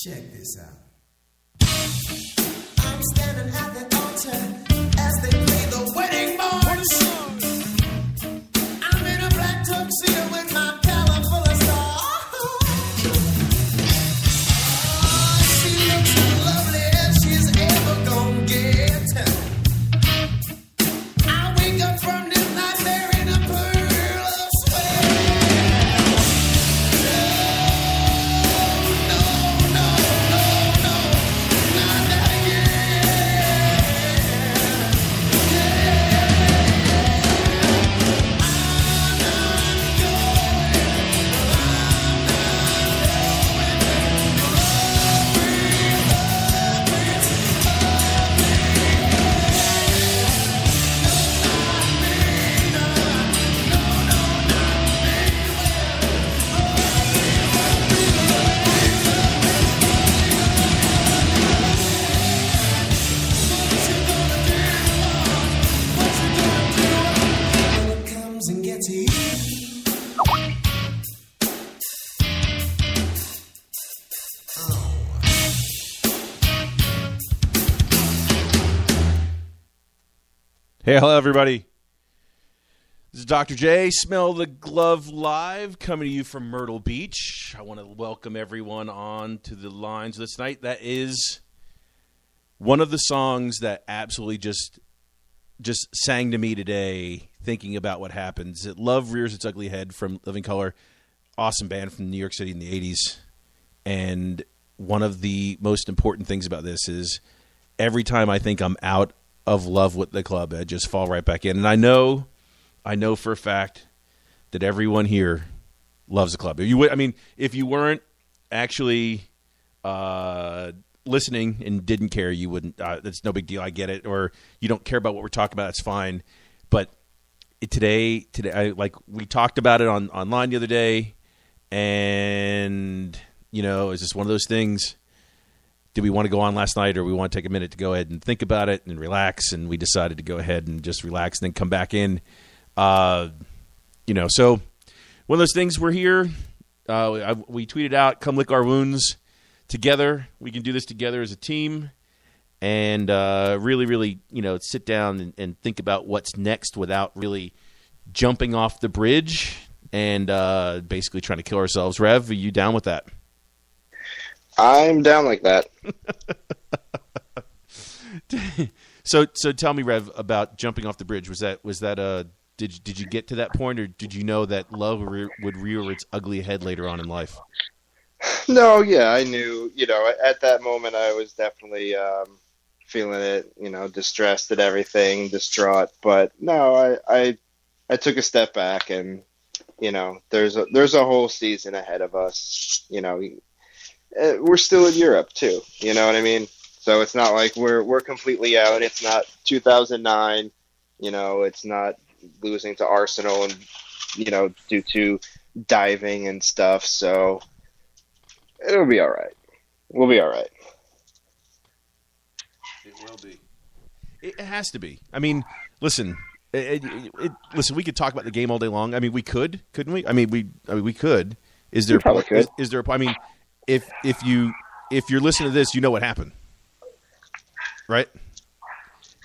Check this out. I'm standing at the altar as they play the wedding march. I'm in a black tuxedo with my collar full of stars. Oh, she looks as lovely as she's ever gonna get. I wake up from this nightmare in a pearl of sweat. No, no, no, no, not that again. When it comes and gets you. Hey, hello, everybody. This is Dr. J, Smell the Glove Live, coming to you from Myrtle Beach. I want to welcome everyone on to the lines this night. That is one of the songs that absolutely just sang to me today, thinking about what happens. Love Rears Its Ugly Head from Living Colour. Awesome band from New York City in the 80s. And one of the most important things about this is every time I think I'm out of love with the club, I just fall right back in. And I know for a fact that everyone here loves the club. If you weren't actually listening and didn't care, you wouldn't. That's no big deal. I get it. Or you don't care about what we're talking about. That's fine. But today, we talked about it online the other day, and it's just one of those things. Did we want to go on last night, or we want to take a minute to go ahead and think about it and relax? And we decided to go ahead and just relax and then come back in. So one of those things, we're here. We tweeted out, come lick our wounds together. We can do this together as a team and really, sit down and think about what's next without really jumping off the bridge and basically trying to kill ourselves. Rev, are you down with that? I'm down like that. So tell me, Rev, about jumping off the bridge. Was that did you get to that point, or did you know that love would rear its ugly head later on in life? No, yeah, I knew. At that moment, I was definitely feeling it. Distressed at everything, distraught. But no, I took a step back, and there's a whole season ahead of us. We're still in Europe too. You know what I mean? So it's not like we're completely out. It's not 2009. It's not losing to Arsenal and due to diving and stuff. So it'll be all right. We'll be all right. It will be. It has to be. I mean, listen. Listen. We could talk about the game all day long. I mean, we could, couldn't we? I mean, we could. Is there? Probably could. Is there? I mean, if you're listening to this, you know what happened, right?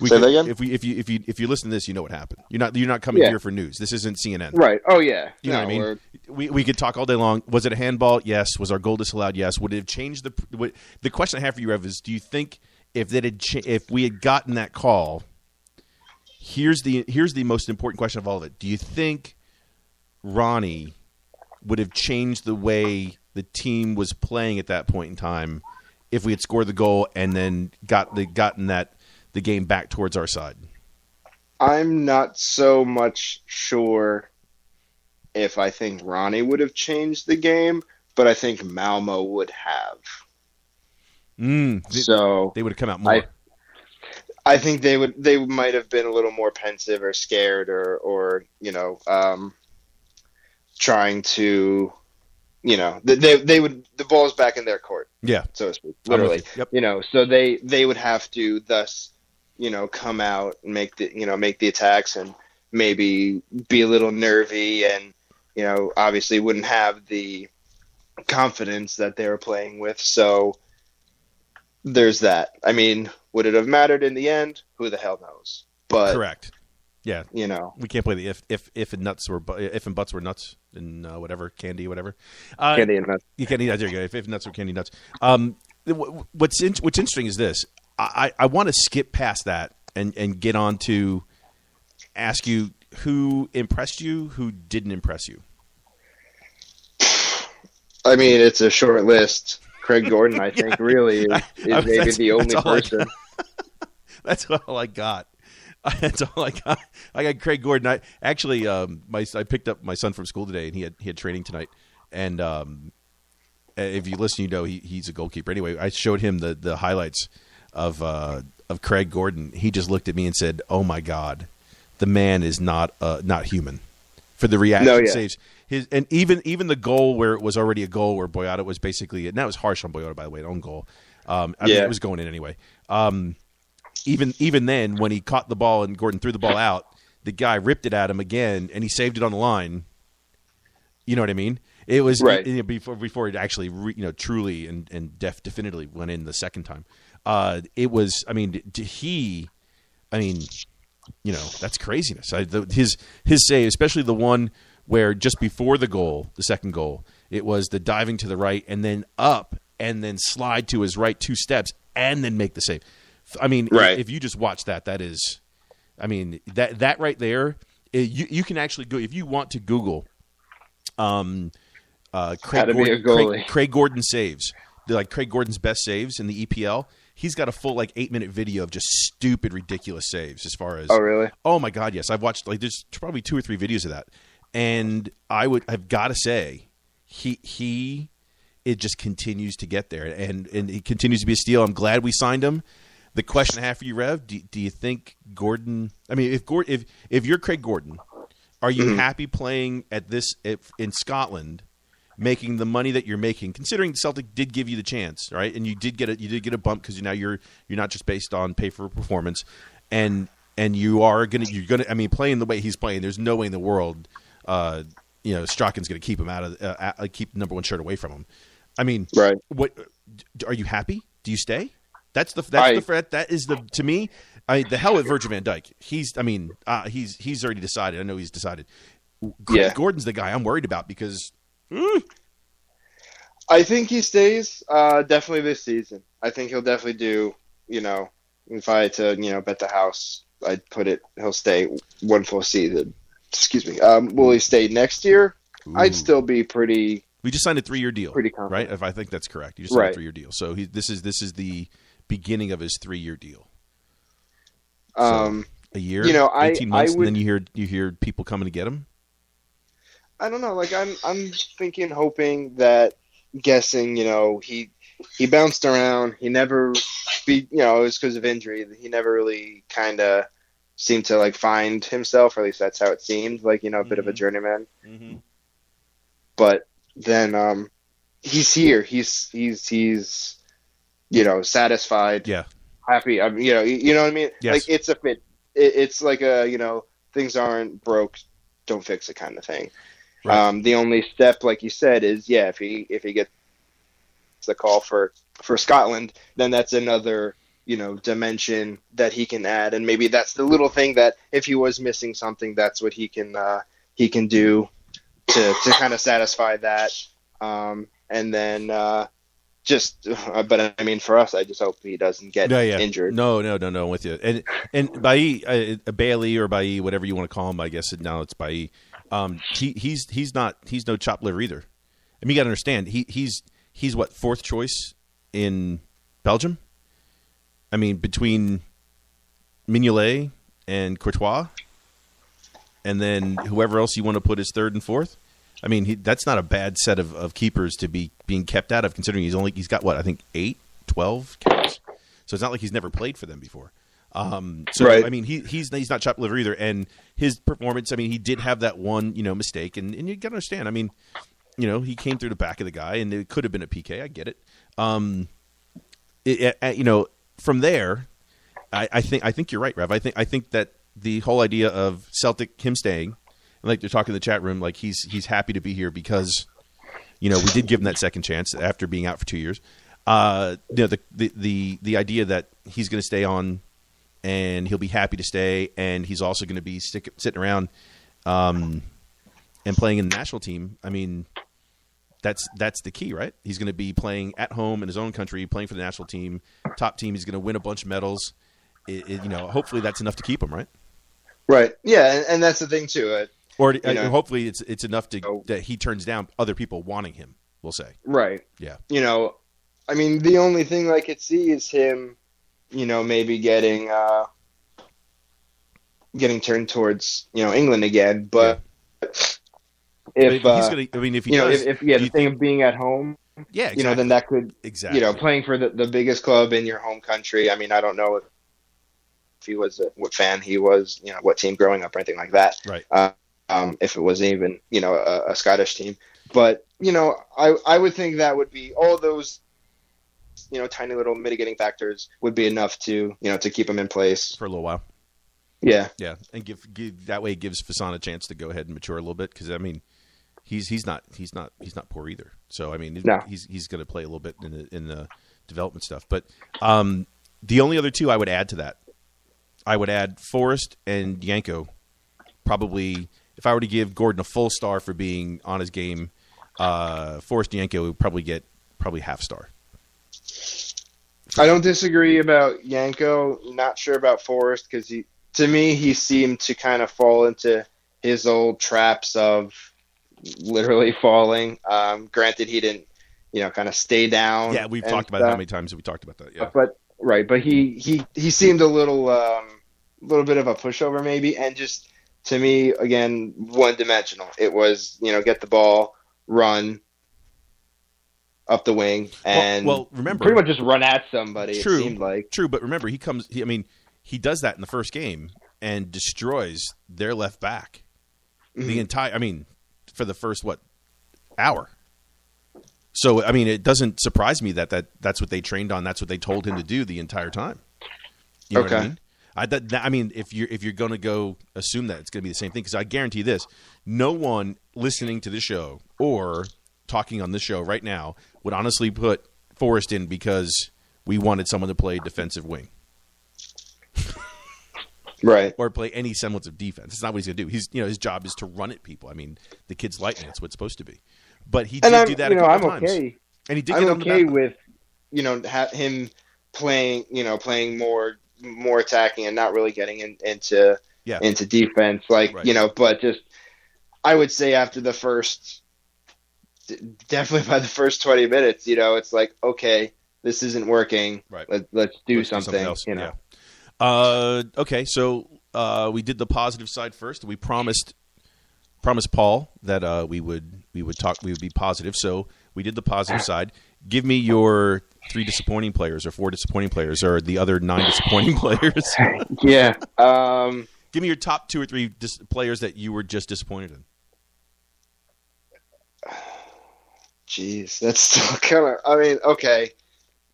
Say that again? If you listen to this, you know what happened. You're not coming here for news. This isn't CNN, right? Oh yeah, you know what I mean. We could talk all day long. Was it a handball? Yes. Was our goal disallowed? Yes. Would it have changed the question I have for you, Rev, is: do you think if we had gotten that call? Here's the most important question of all of it. Do you think Ronnie would have changed the way the team was playing at that point in time if we had scored the goal and then gotten the game back towards our side? I'm not so much sure if I think Ronnie would have changed the game, but I think Malmo would have. So they would have come out more. I think they might have been a little more pensive or scared or trying to, they would, the ball's back in their court. Yeah. So to speak, literally. Yep. So they would have to thus, come out and make the attacks and maybe be a little nervy and, obviously wouldn't have the confidence that they were playing with. So there's that. I mean, would it have mattered in the end? Who the hell knows? But Correct. Yeah. you know, We can't play the if and nuts were if and buts were nuts and whatever candy whatever. candy and nuts. You candy nuts. There you go. If nuts were candy nuts. What's interesting is this. I want to skip past that and get on to ask you who impressed you, who didn't impress you. I mean, it's a short list. Craig Gordon, I think, really is maybe the only person. That's all I got. That's all I got. I got Craig Gordon. I actually, I picked up my son from school today, and he had training tonight. And if you listen, you know he's a goalkeeper. Anyway, I showed him the highlights of Craig Gordon. He just looked at me and said, "Oh my God, the man is not human." For the reaction saves. And even the goal where it was already a goal where Boyata was basically, and that was harsh on Boyata, by the way, an own goal. I mean, it was going in anyway. Even then, when he caught the ball and Gordon threw the ball out, the guy ripped it at him again, and he saved it on the line. You know what I mean? It was right. Before it actually truly and definitively went in the second time. It was. I mean, that's craziness. His save, especially the one where just before the goal, the second goal, it was the diving to the right and then up and then slide to his right 2 steps and then make the save. I mean, right. If you just watch that is, I mean, that right there, you can actually go, if you want to Google Craig Gordon saves, like Craig Gordon's best saves in the EPL. He's got a full 8-minute video of just stupid, ridiculous saves as far as. Oh, really? Oh my God, yes. I've watched there's probably 2 or 3 videos of that. And I've got to say, it just continues to get there, and he continues to be a steal. I'm glad we signed him. The question I have for you, Rev, do you think Gordon? I mean, if you're Craig Gordon, are you happy playing in Scotland, making the money that you're making? Considering Celtic did give you the chance, right, and you did get a bump because now you're not just based on pay for performance, and you're gonna. I mean, playing the way he's playing, there's no way in the world. Strachan's going to keep him out of keep the number 1 shirt away from him. I mean, right? What are you happy? Do you stay? That is to me. The hell with Virgil van Dijk. He's already decided. I know he's decided. Gordon's the guy I'm worried about because. I think he stays definitely this season. I think he'll definitely do. If I had to bet the house, I'd put it. He'll stay 1 full season. Excuse me. Will he stay next year? Ooh. I'd still be pretty. We just signed a 3-year deal, pretty confident. right? If I think that's correct, you just signed a 3-year deal. So this is the beginning of his 3-year deal. So a year, 18 months, and then you hear people coming to get him. I don't know. I'm thinking, hoping that, guessing. He bounced around. He never it was because of injury. He never really kind of seemed to find himself, or at least that's how it seemed. A bit of a journeyman. Mm-hmm. But then he's here. He's satisfied. Yeah. Happy. You know what I mean? Yes. It's a fit. It's like a things aren't broke, don't fix it kind of thing. Right. The only step, like you said, is if he gets the call for Scotland, then that's another dimension that he can add, and maybe that's the little thing that if he was missing something, that's what he can do to kind of satisfy that. And then but I mean, for us, I just hope he doesn't get injured. No, I'm with you. And Bailey or Bailly, whatever you want to call him, I guess now it's Bailly. He's no chopped liver either. I mean, you got to understand, he's what, 4th choice in Belgium. I mean, between Mignolet and Courtois, and then whoever else you want to put as 3rd and 4th. I mean, that's not a bad set of keepers to be being kept out of, considering he's got what, I think 12 caps. So it's not like he's never played for them before. Right. I mean, he's not chopped liver either, and his performance. I mean, he did have that one mistake, and you got to understand. I mean, he came through the back of the guy, and it could have been a PK. I get it. From there, I think you're right, Rev. I think that the whole idea of Celtic, him staying, and like they're talking in the chat room, he's happy to be here because we did give him that second chance after being out for 2 years. The idea that he's going to stay on and he'll be happy to stay, and he's also going to be sitting around and playing in the national team. I mean, that's the key, right? He's going to be playing at home in his own country, playing for the national team, top team. He's going to win a bunch of medals. Hopefully that's enough to keep him, right? Right. Yeah, and that's the thing too. Hopefully it's enough that he turns down other people wanting him. We'll say. Right. Yeah. I mean, the only thing I could see is him, maybe getting turned towards, England again. But if the thing of being at home, yeah, exactly. Then that could, exactly, playing for the biggest club in your home country. I mean, I don't know if he was what fan he was, what team growing up or anything like that. Right. If it was even, a Scottish team. But, I would think that would be all those, tiny little mitigating factors would be enough to, to keep him in place for a little while. Yeah. Yeah. And give that way it gives Fasson a chance to go ahead and mature a little bit. Cause I mean, he's not poor either. So, I mean, no. he's going to play a little bit in the development stuff. But, the only other two I would add to that, I would add Forrest and Yanko. Probably, if I were to give Gordon a full star for being on his game, Forrest and Yanko would probably get half star. I don't disagree about Yanko. Not sure about Forrest because to me, he seemed to kind of fall into his old traps of literally falling. Granted, he didn't, kind of stay down. Yeah, we've talked about how many times have we talked about that. Yeah, but he seemed a little bit of a pushover maybe, and just to me again one dimensional. It was get the ball, run up the wing, and remember, pretty much just run at somebody. True, it seemed like true, but remember he does that in the first game and destroys their left back. Mm-hmm. The entire, for the first hour. So, it doesn't surprise me that's what they trained on. That's what they told him to do the entire time. You know what I mean? If you're going to go assume that it's going to be the same thing, because I guarantee this, no one listening to this show or talking on this show right now would honestly put Forrest in because we wanted someone to play defensive wing. Right. Or play any semblance of defense. That's not what he's going to do. His job is to run at people. The kid's lightning. That's what it's supposed to be. But he did do that a couple times. Okay. And he did I'm get on the okay back. with, him playing more attacking and not really getting into defense. Right. But just, I would say after the definitely by the first 20 minutes, it's like, okay, this isn't working. Right. Let's do something else. Yeah. Okay, so we did the positive side first. We promised Paul that we would be positive. So we did the positive side. Give me your 3 disappointing players or 4 disappointing players or the other 9 disappointing players. Yeah. Give me your top 2 or 3 players that you were just disappointed in. Jeez, that's still kind of. Okay.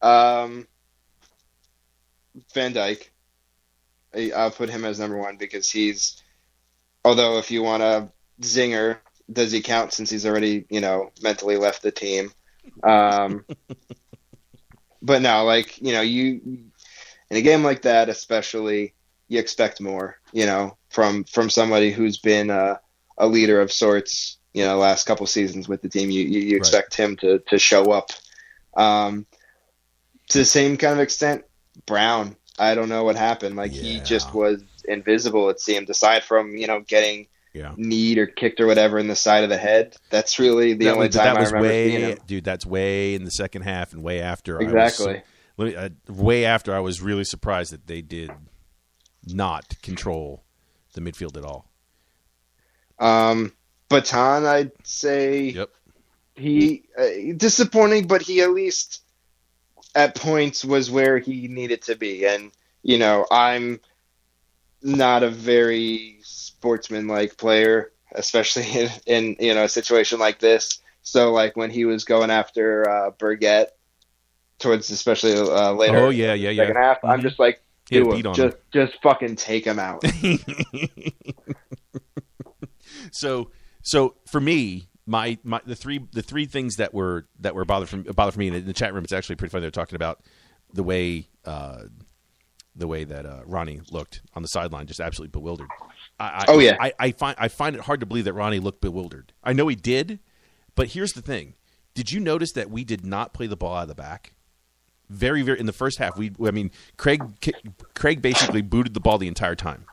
Van Dijk. I'll put him as number 1 because he's. Although, if you want a zinger, does he count since he's already, mentally left the team? But no, you in a game like that, especially, you expect more, from somebody who's been a leader of sorts, last couple seasons with the team. You expect him to show up. To the same kind of extent, Brown. I don't know what happened. He just was invisible, it seemed, aside from, getting kneed or kicked or whatever in the side of the head. That's really the only time I remember seeing him. Dude, that's way in the second half and way after. Exactly. Way after I was really surprised that they did not control the midfield at all. Baton, I'd say he disappointing, but he at least at points was where he needed to be. And, I'm not a very sportsman-like player, especially in a situation like this. So, when he was going after Burgett towards especially later second half, mm-hmm. I'm just like, just fucking take him out. So for me, the three things that were bother for me in the chat room. It's actually pretty funny. They're talking about the way that Ronnie looked on the sideline, just absolutely bewildered. I find it hard to believe that Ronnie looked bewildered. I know he did, but here's the thing: did you notice that we did not play the ball out of the back? Very, very in the first half. Craig basically booted the ball the entire time,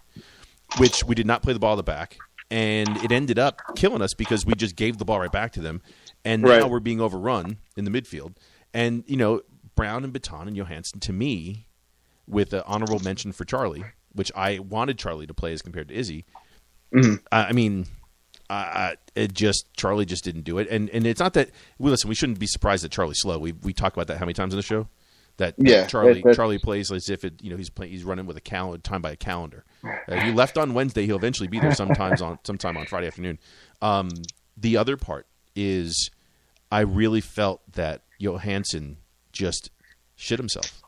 which we did not play the ball out of the back. And it ended up killing us because we just gave the ball right back to them. And now we're being overrun in the midfield. And, Brown and Baton and Johansson, to me, with an honorable mention for Charlie, which I wanted Charlie to play as compared to Izzy. Mm-hmm. Charlie just didn't do it. And it's not that – listen, we shouldn't be surprised that Charlie's slow. We talk about that how many times in the show? That Charlie plays as if he's running with time by a calendar. He left on Wednesday. He'll eventually be there sometime on Friday afternoon. The other part is I really felt that Johansson just shit himself.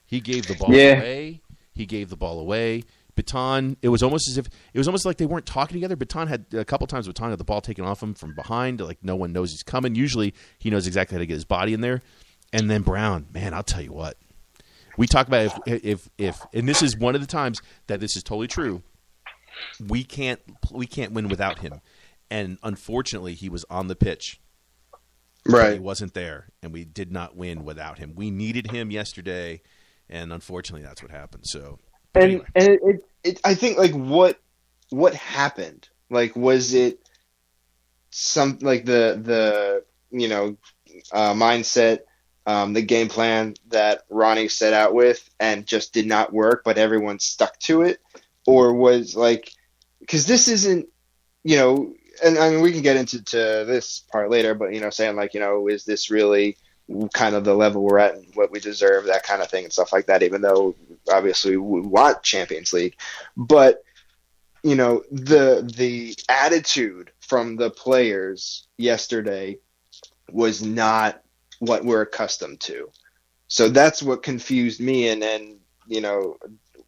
He gave the ball away. He gave the ball away. Baton, it was almost like they weren't talking together. Baton had a couple times had the ball taken off him from behind, like no one knows he's coming. Usually he knows exactly how to get his body in there. And then Brown, man, I'll tell you what. We talk about if and this is one of the times that this is totally true. We can't win without him. And unfortunately, he was on the pitch. Right. He wasn't there, and we did not win without him. We needed him yesterday, and unfortunately, that's what happened. So, anyway. I think like what happened? Like, was it some like the mindset? The game plan that Ronnie set out with and just did not work, but everyone stuck to it? Or was like, because this isn't, and I mean, we can get into this part later, but, saying like, is this really kind of the level we're at and what we deserve, that kind of thing and stuff like that, even though obviously we want Champions League. But, the attitude from the players yesterday was not what we're accustomed to. So that's what confused me and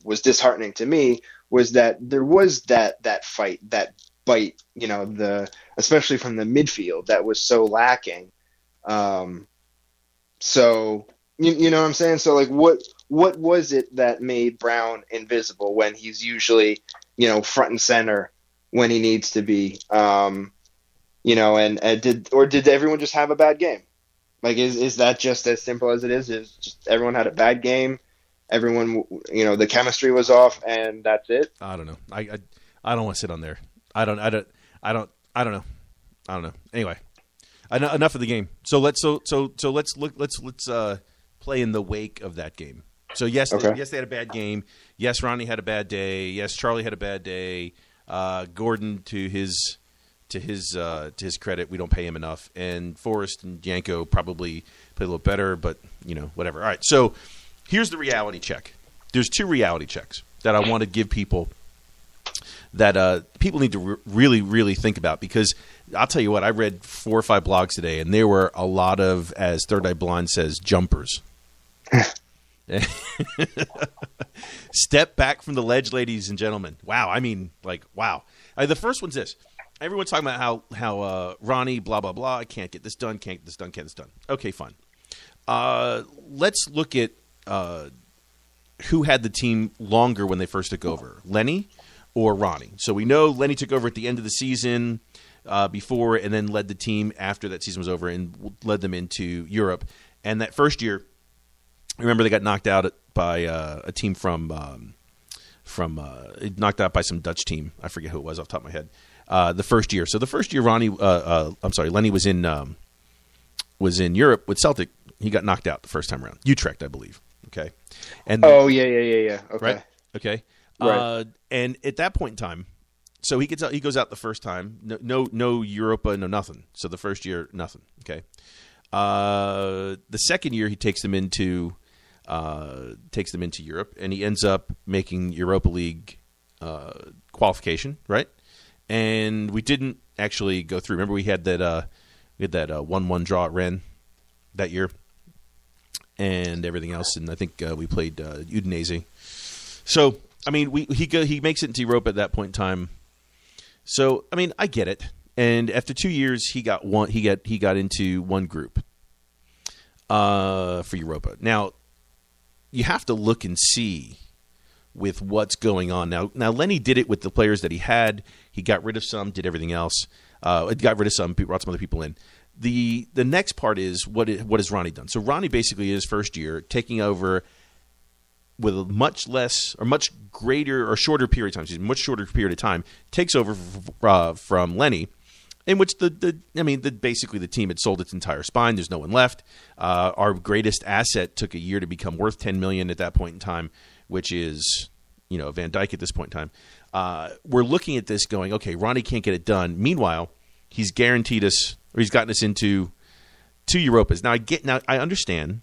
was disheartening to me, was that there was that fight, that bite, especially from the midfield, that was so lacking. So you know what I'm saying? So like what was it that made Brown invisible when he's usually, front and center when he needs to be? And did everyone just have a bad game? Like, is that just as simple as it is? Is just everyone had a bad game? Everyone, the chemistry was off, and that's it. I don't know. I don't want to sit on there. I don't know. Anyway, enough of the game. So let's play in the wake of that game. So yes, they had a bad game. Yes, Ronnie had a bad day. Yes, Charlie had a bad day. Gordon, to his credit, we don't pay him enough. And Forrest and Yanko probably played a little better, but whatever. All right. So here's the reality check. There's two reality checks that I want to give people that people need to really, really think about, because I'll tell you what, I read 4 or 5 blogs today, and there were a lot of, as Third Eye Blind says, jumpers. Step back from the ledge, ladies and gentlemen. Wow. I mean, like, wow. The first one's this. Everyone's talking about how Ronnie, blah, blah, blah, I can't get this done, can't get this done, can't get this done. Okay, fine. Let's look at who had the team longer when they first took over, Lenny or Ronnie. So we know Lenny took over at the end of the season before, and then led the team after that season was over and led them into Europe. And that first year, remember they got knocked out by a team knocked out by some Dutch team. I forget who it was off the top of my head. The first year. So the first year Lenny was in Europe with Celtic. He got knocked out the first time around. Utrecht, I believe. Okay. And yeah. Okay. Right. Okay. Right. And at that point in time, so he goes out the first time. No Europa, no nothing. So the first year, nothing. Okay. The second year, he takes them into Europe, and he ends up making Europa League qualification, right? And we didn't actually go through. Remember, we had that 1-1 draw at Rennes that year, and everything else. And I think we played Udinese. So I mean, he makes it into Europe at that point in time. So I mean, I get it. And after 2 years, he got into one group for Europa. Now, you have to look and see with what's going on. Now Lenny did it with the players that he had. He got rid of some, did everything else. Got rid of some, brought some other people in. The next part is what has Ronnie done? So Ronnie basically in his first year taking over with a much less or much greater or shorter period of time, much shorter period of time, takes over from Lenny, in which basically the team had sold its entire spine. There's no one left. Our greatest asset took a year to become worth $10 million at that point in time, which is Van Dyke at this point in time. We're looking at this going, okay, Ronnie can't get it done. Meanwhile, he's guaranteed us, or he's gotten us into 2 Europas. Now I understand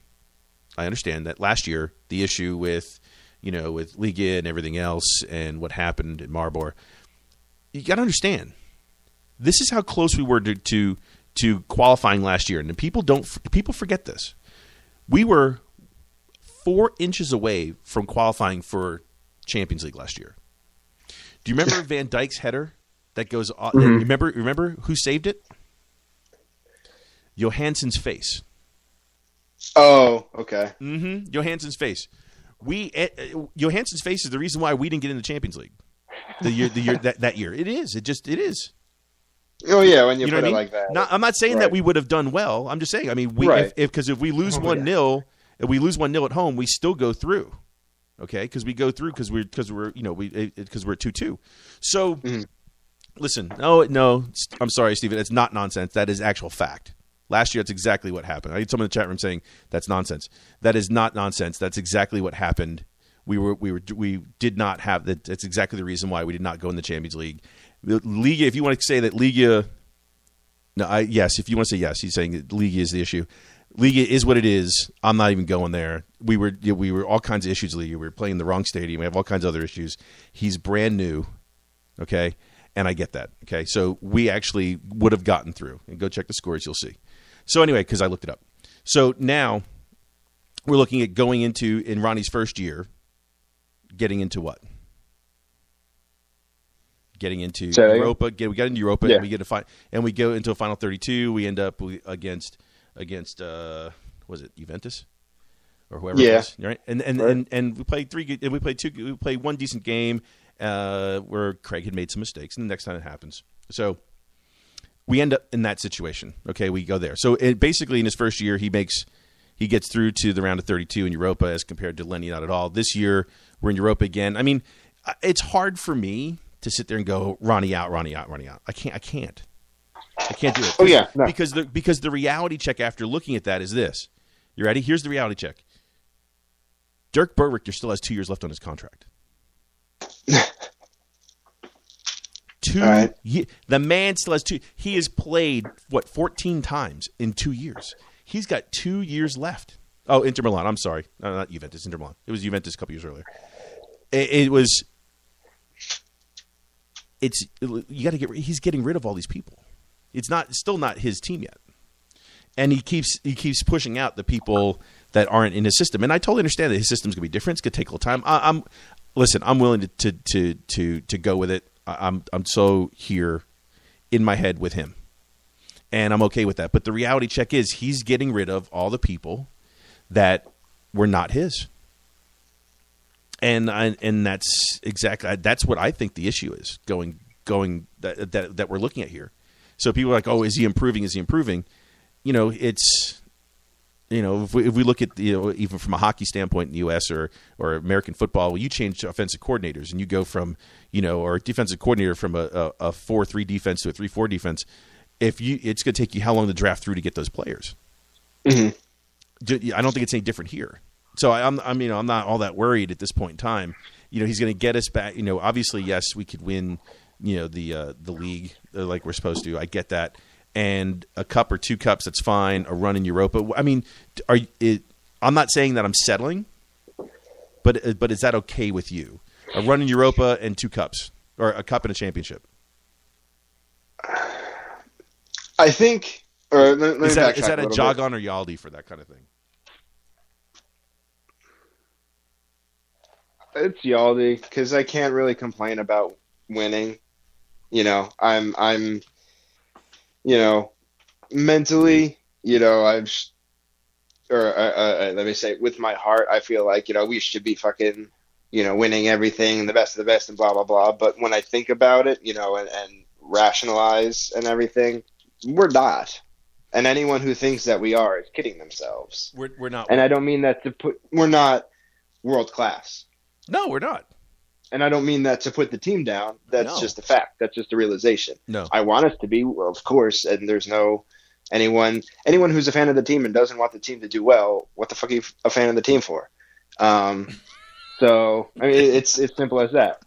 that last year the issue with Liga and everything else and what happened at Maribor, you got to understand. This is how close we were to qualifying last year, and people forget this. We were 4 inches away from qualifying for Champions League last year. Do you remember Van Dijk's header that goes? Mm-hmm. Remember who saved it? Johansson's face. Oh, okay. Mm-hmm. Johansson's face. Johansson's face is the reason why we didn't get in the Champions League. The year that year. It is. It is. Oh yeah, when you put it like that. I'm not saying that we would have done well. I'm just saying. I mean, if we lose 1-0, if we lose 1-0 at home, we still go through. Okay, because we go through because we're 2-2. So, listen, no, I'm sorry, Steven. It's not nonsense. That is actual fact. Last year, that's exactly what happened. I had someone in the chat room saying that's nonsense. That is not nonsense. That's exactly what happened. We did not have that. That's exactly the reason why we did not go in the Champions League. The Liga, if you want to say that Liga, yes, if you want to say yes, he's saying that Liga is the issue. Liga is what it is. I'm not even going there. We were all kinds of issues. Liga. We were playing in the wrong stadium. We have all kinds of other issues. He's brand new, okay, and I get that. Okay, so we actually would have gotten through. And go check the scores. You'll see. So anyway, because I looked it up. So now we're looking at going into in Ronnie's first year, getting into what? Getting into Europa. We got into Europa, and we get and we go into a final 32. We end up against was it Juventus or whoever it was, right? And we played we played one decent game where Craig had made some mistakes, and the next time it happens. So we end up in that situation. Okay, we go there. So basically in his first year, he gets through to the round of 32 in Europa as compared to Lenny not at all. This year we're in Europa again. I mean, it's hard for me to sit there and go Ronnie out. I can't do it. Oh yeah, no. because the reality check after looking at that is this. You ready? Here's the reality check. Dirk Berwichter still has 2 years left on his contract. The man still has 2. He has played 14 times in 2 years. He's got 2 years left. Oh, Inter Milan. I'm sorry, no, not Juventus. Inter Milan. It was Juventus a couple years earlier. He's getting rid of all these people. It's still not his team yet, and he keeps pushing out the people that aren't in his system. And I totally understand that his system's gonna be different. It's gonna take a little time. I'm willing to go with it. I'm so here in my head with him, and I'm okay with that. But the reality check is he's getting rid of all the people that were not his. And that's what I think the issue is going that we're looking at here. So people are like, oh, is he improving? It's if we look at even from a hockey standpoint in the U.S. or American football, you change offensive coordinators and you go from or defensive coordinator from a 4-3 defense to a 3-4 defense. It's going to take you how long to draft through to get those players. Mm-hmm. I don't think it's any different here. So I'm not all that worried at this point in time. He's going to get us back. Obviously, yes, we could win. The league like we're supposed to. I get that, and a cup or 2 cups, that's fine. A run in Europa. I mean, I'm not saying that I'm settling, but is that okay with you? A run in Europa and 2 cups, or a cup and a championship. I think. Or let me is that a jog bit. On or Yaldi for that kind of thing? It's Yaldi because I can't really complain about winning. I'm mentally, let me say, with my heart, I feel like, we should be fucking, winning everything and the best of the best and blah, blah, blah. But when I think about it, and rationalize and everything, we're not. And anyone who thinks that we are is kidding themselves. We're not. And I don't mean that we're not world class. No, we're not. And I don't mean that to put the team down. That's just a fact. That's just a realization. No. I want us to be, well, of course, and there's no anyone who's a fan of the team and doesn't want the team to do well, what the fuck are you a fan of the team for? So, I mean, it's simple as that.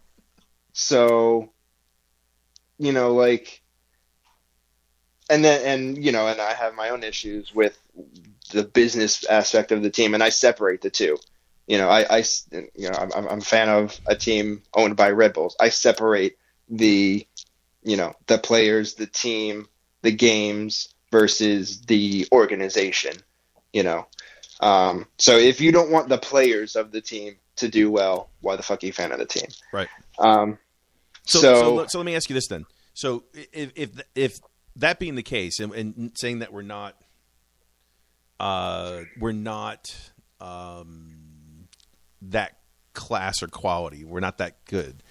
So, like, and I have my own issues with the business aspect of the team, and I separate the two. I'm a fan of a team owned by Red Bulls. I separate the players, the team, the games versus the organization, So if you don't want the players of the team to do well, why the fuck are you a fan of the team? Right. So let me ask you this then. So if that being the case, and saying that we're not that class or quality, we're not that good.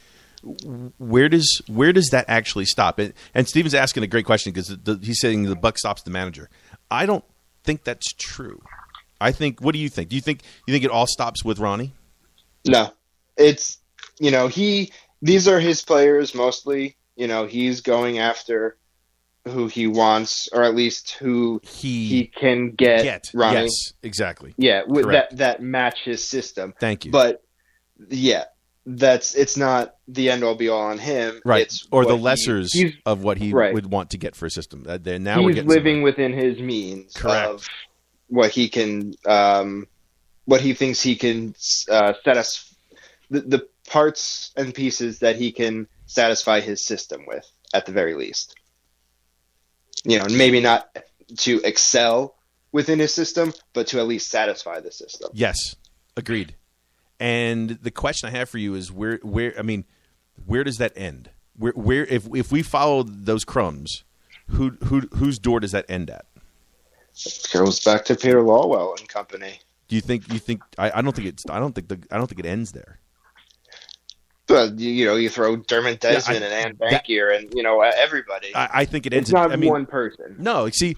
Where does that actually stop? And Steven's asking a great question because he's saying the buck stops the manager. I don't think that's true. I think. What do you think? Do you think it all stops with Ronnie? No, it's these are his players mostly. He's going after who he wants, or at least who he can get. Ronnie. Yes, exactly. Yeah, that match his system. Thank you. But yeah, it's not the end all be all on him. Right. It's or the lessers of what he would want to get for a system. Now he's living within his means. Correct. Of what he can, what he thinks he can set us, the parts and pieces that he can satisfy his system with, at the very least. Maybe not to excel within his system, but to at least satisfy the system. Yes, agreed. And the question I have for you is where does that end? Where if we follow those crumbs, whose door does that end at? It goes back to Peter Lawwell and company. Do you think I don't think it ends there. But you throw Dermot Desmond and Ann Bankier and everybody. I think it ends. It's not one person. No, see.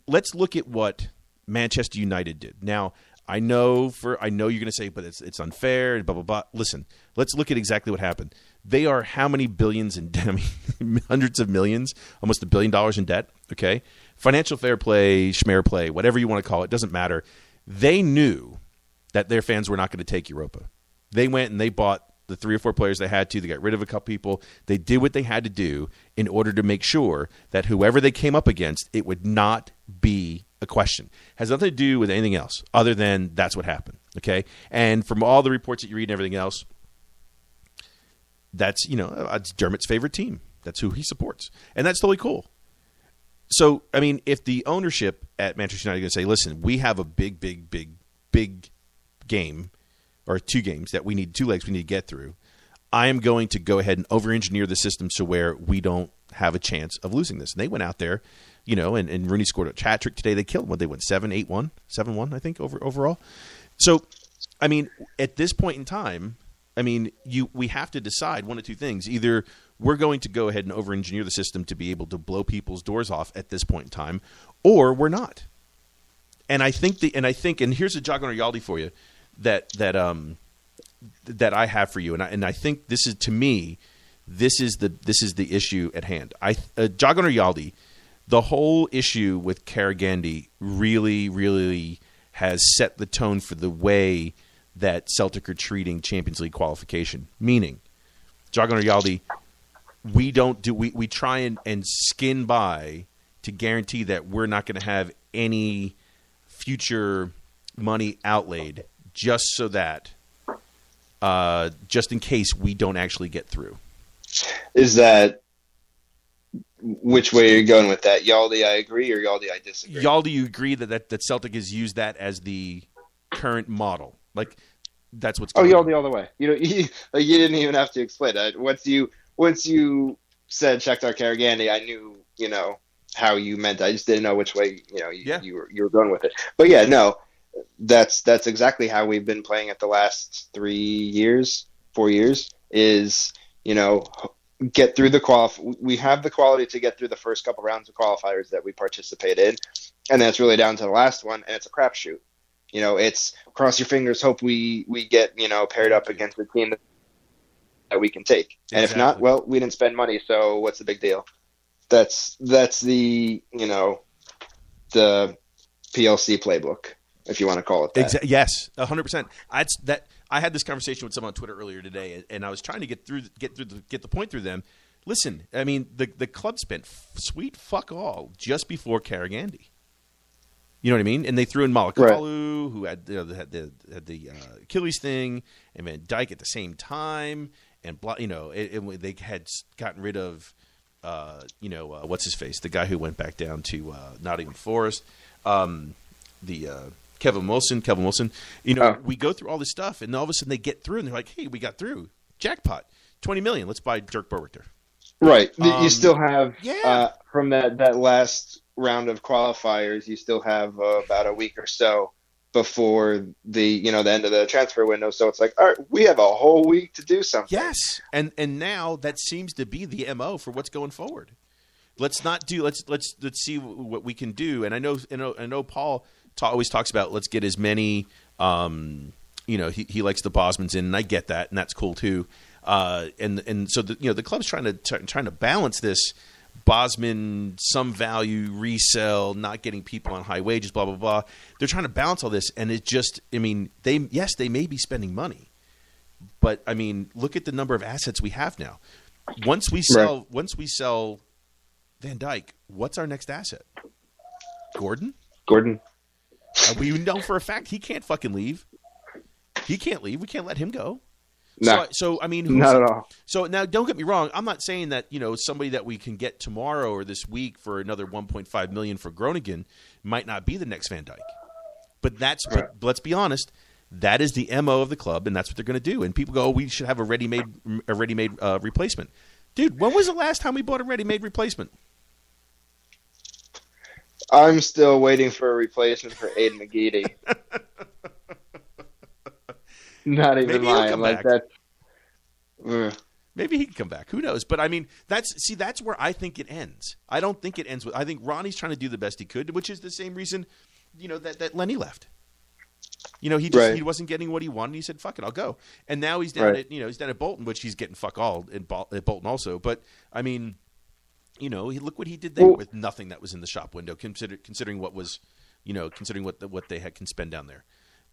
Let's look at what Manchester United did. Now, I know you're going to say, but it's unfair and blah blah blah. Listen, let's look at exactly what happened. They are how many billions in debt? I mean, hundreds of millions, almost $1 billion in debt. Okay, financial fair play, schmear play, whatever you want to call it, doesn't matter. They knew that their fans were not going to take Europa. They went and they bought the 3 or 4 players they had to. They got rid of a couple people. They did what they had to do in order to make sure that whoever they came up against, it would not be a question. Has nothing to do with anything else other than that's what happened. Okay, and from all the reports that you read and everything else, that's it's Dermot's favorite team. That's who he supports, and that's totally cool. So, I mean, if the ownership at Manchester United is going to say, listen, we have a big game, or 2 games that we need, 2 legs we need to get through, I am going to go ahead and over-engineer the system so where we don't have a chance of losing this. And they went out there, and Rooney scored a hat trick today. They killed them. They went 7-8-1, 7-1, I think, overall. So, I mean, at this point in time, we have to decide one of 2 things. Either we're going to go ahead and over-engineer the system to be able to blow people's doors off at this point in time, or we're not. And I think, and here's a jog on Yaldi for you that I have for you, and I think this is, to me, this is the issue at hand. Jog on Yaldi, the whole issue with Karagandhi really, really has set the tone for the way that Celtic are treating Champions League qualification. Meaning, Jog on Yaldi, we try and skin by to guarantee that we're not going to have any future money outlaid just so that just in case we don't actually get through. Is that which way are you going with that? Yaldi, I agree, or Yaldi, I disagree? Yaldi, you agree that Celtic has used that as the current model? Like, that's what's going on. Yaldi all the way. You didn't even have to explain that. Once you said Shakhtar Karagandhi, I knew, how you meant it. I just didn't know which way Yeah. you were going with it. But yeah, no, that's exactly how we've been playing it the last 4 years. Is get through the we have the quality to get through the first couple rounds of qualifiers that we participate in, and then it's really down to the last one, and it's a crapshoot. It's cross your fingers, hope we get paired up against a team that we can take, and if not, well, we didn't spend money, so what's the big deal? That's the the PLC playbook, if you want to call it that. Yes, 100%. I had this conversation with someone on Twitter earlier today, and I was trying to get the point through them. Listen, I mean, the club spent sweet fuck all just before Karagandhi. You know what I mean? And they threw in Malakalu, who had the Achilles thing, and Van Dijk at the same time, and they had gotten rid of what's his face, the guy who went back down to Nottingham Forest, Kevin Wilson. We go through all this stuff, and all of a sudden they get through, and they're like, "Hey, we got through. Jackpot, $20 million. Let's buy Dirk Boerter." Right. You still have from that last round of qualifiers. You still have about a week or so before the end of the transfer window. So it's like, all right, we have a whole week to do something. Yes, and now that seems to be the MO for what's going forward. Let's see what we can do. And I know Paul always talks about let's get as many. He likes the Bosmans in, and I get that, and that's cool too. And so the club's trying to balance this Bosman, some value, resell, not getting people on high wages, blah blah blah. They're trying to balance all this, and it just, I mean, they may be spending money, but I mean, look at the number of assets we have now. Once we sell Van Dijk, what's our next asset? Gordon. We know for a fact he can't fucking leave. He can't leave. We can't let him go. No. So I mean, not at all. So now, don't get me wrong. I'm not saying that somebody that we can get tomorrow or this week for another $1.5 million for Groningen might not be the next Van Dijk. But but let's be honest. That is the MO of the club, and that's what they're going to do. And people go, "Oh, we should have a ready-made replacement." Dude, when was the last time we bought a ready-made replacement? I'm still waiting for a replacement for Aiden McGeady. Not even lying. Like that. Maybe he can come back. Who knows? But I mean, that's where I think it ends. I don't think it ends with. I think Ronnie's trying to do the best he could, which is the same reason, that Lenny left. He wasn't getting what he wanted. He said, "Fuck it, I'll go." And now he's down at Bolton, which he's getting fuck all at Bolton also. But I mean, look what he did there with nothing that was in the shop window. Considering what was, considering what they can spend down there.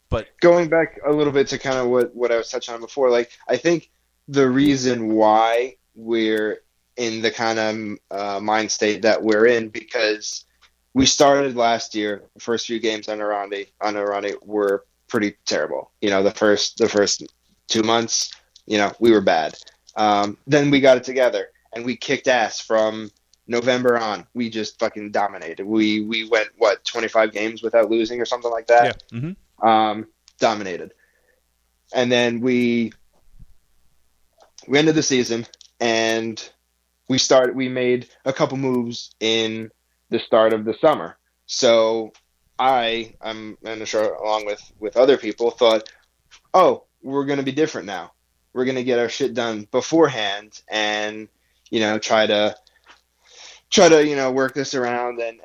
But going back a little bit to kind of what I was touching on before, like I think the reason why we're in the kind of mind state that we're in, because we started last year, the first few games under Ronnie were pretty terrible. The first 2 months, we were bad. Then we got it together and we kicked ass from November on. We just fucking dominated. We went 25 games without losing or something like that. Yeah. Mm-hmm. Dominated. And then we ended the season and we made a couple moves in the start of the summer. So I'm sure along with other people thought, oh, we're going to be different now. We're going to get our shit done beforehand and, try to work this around and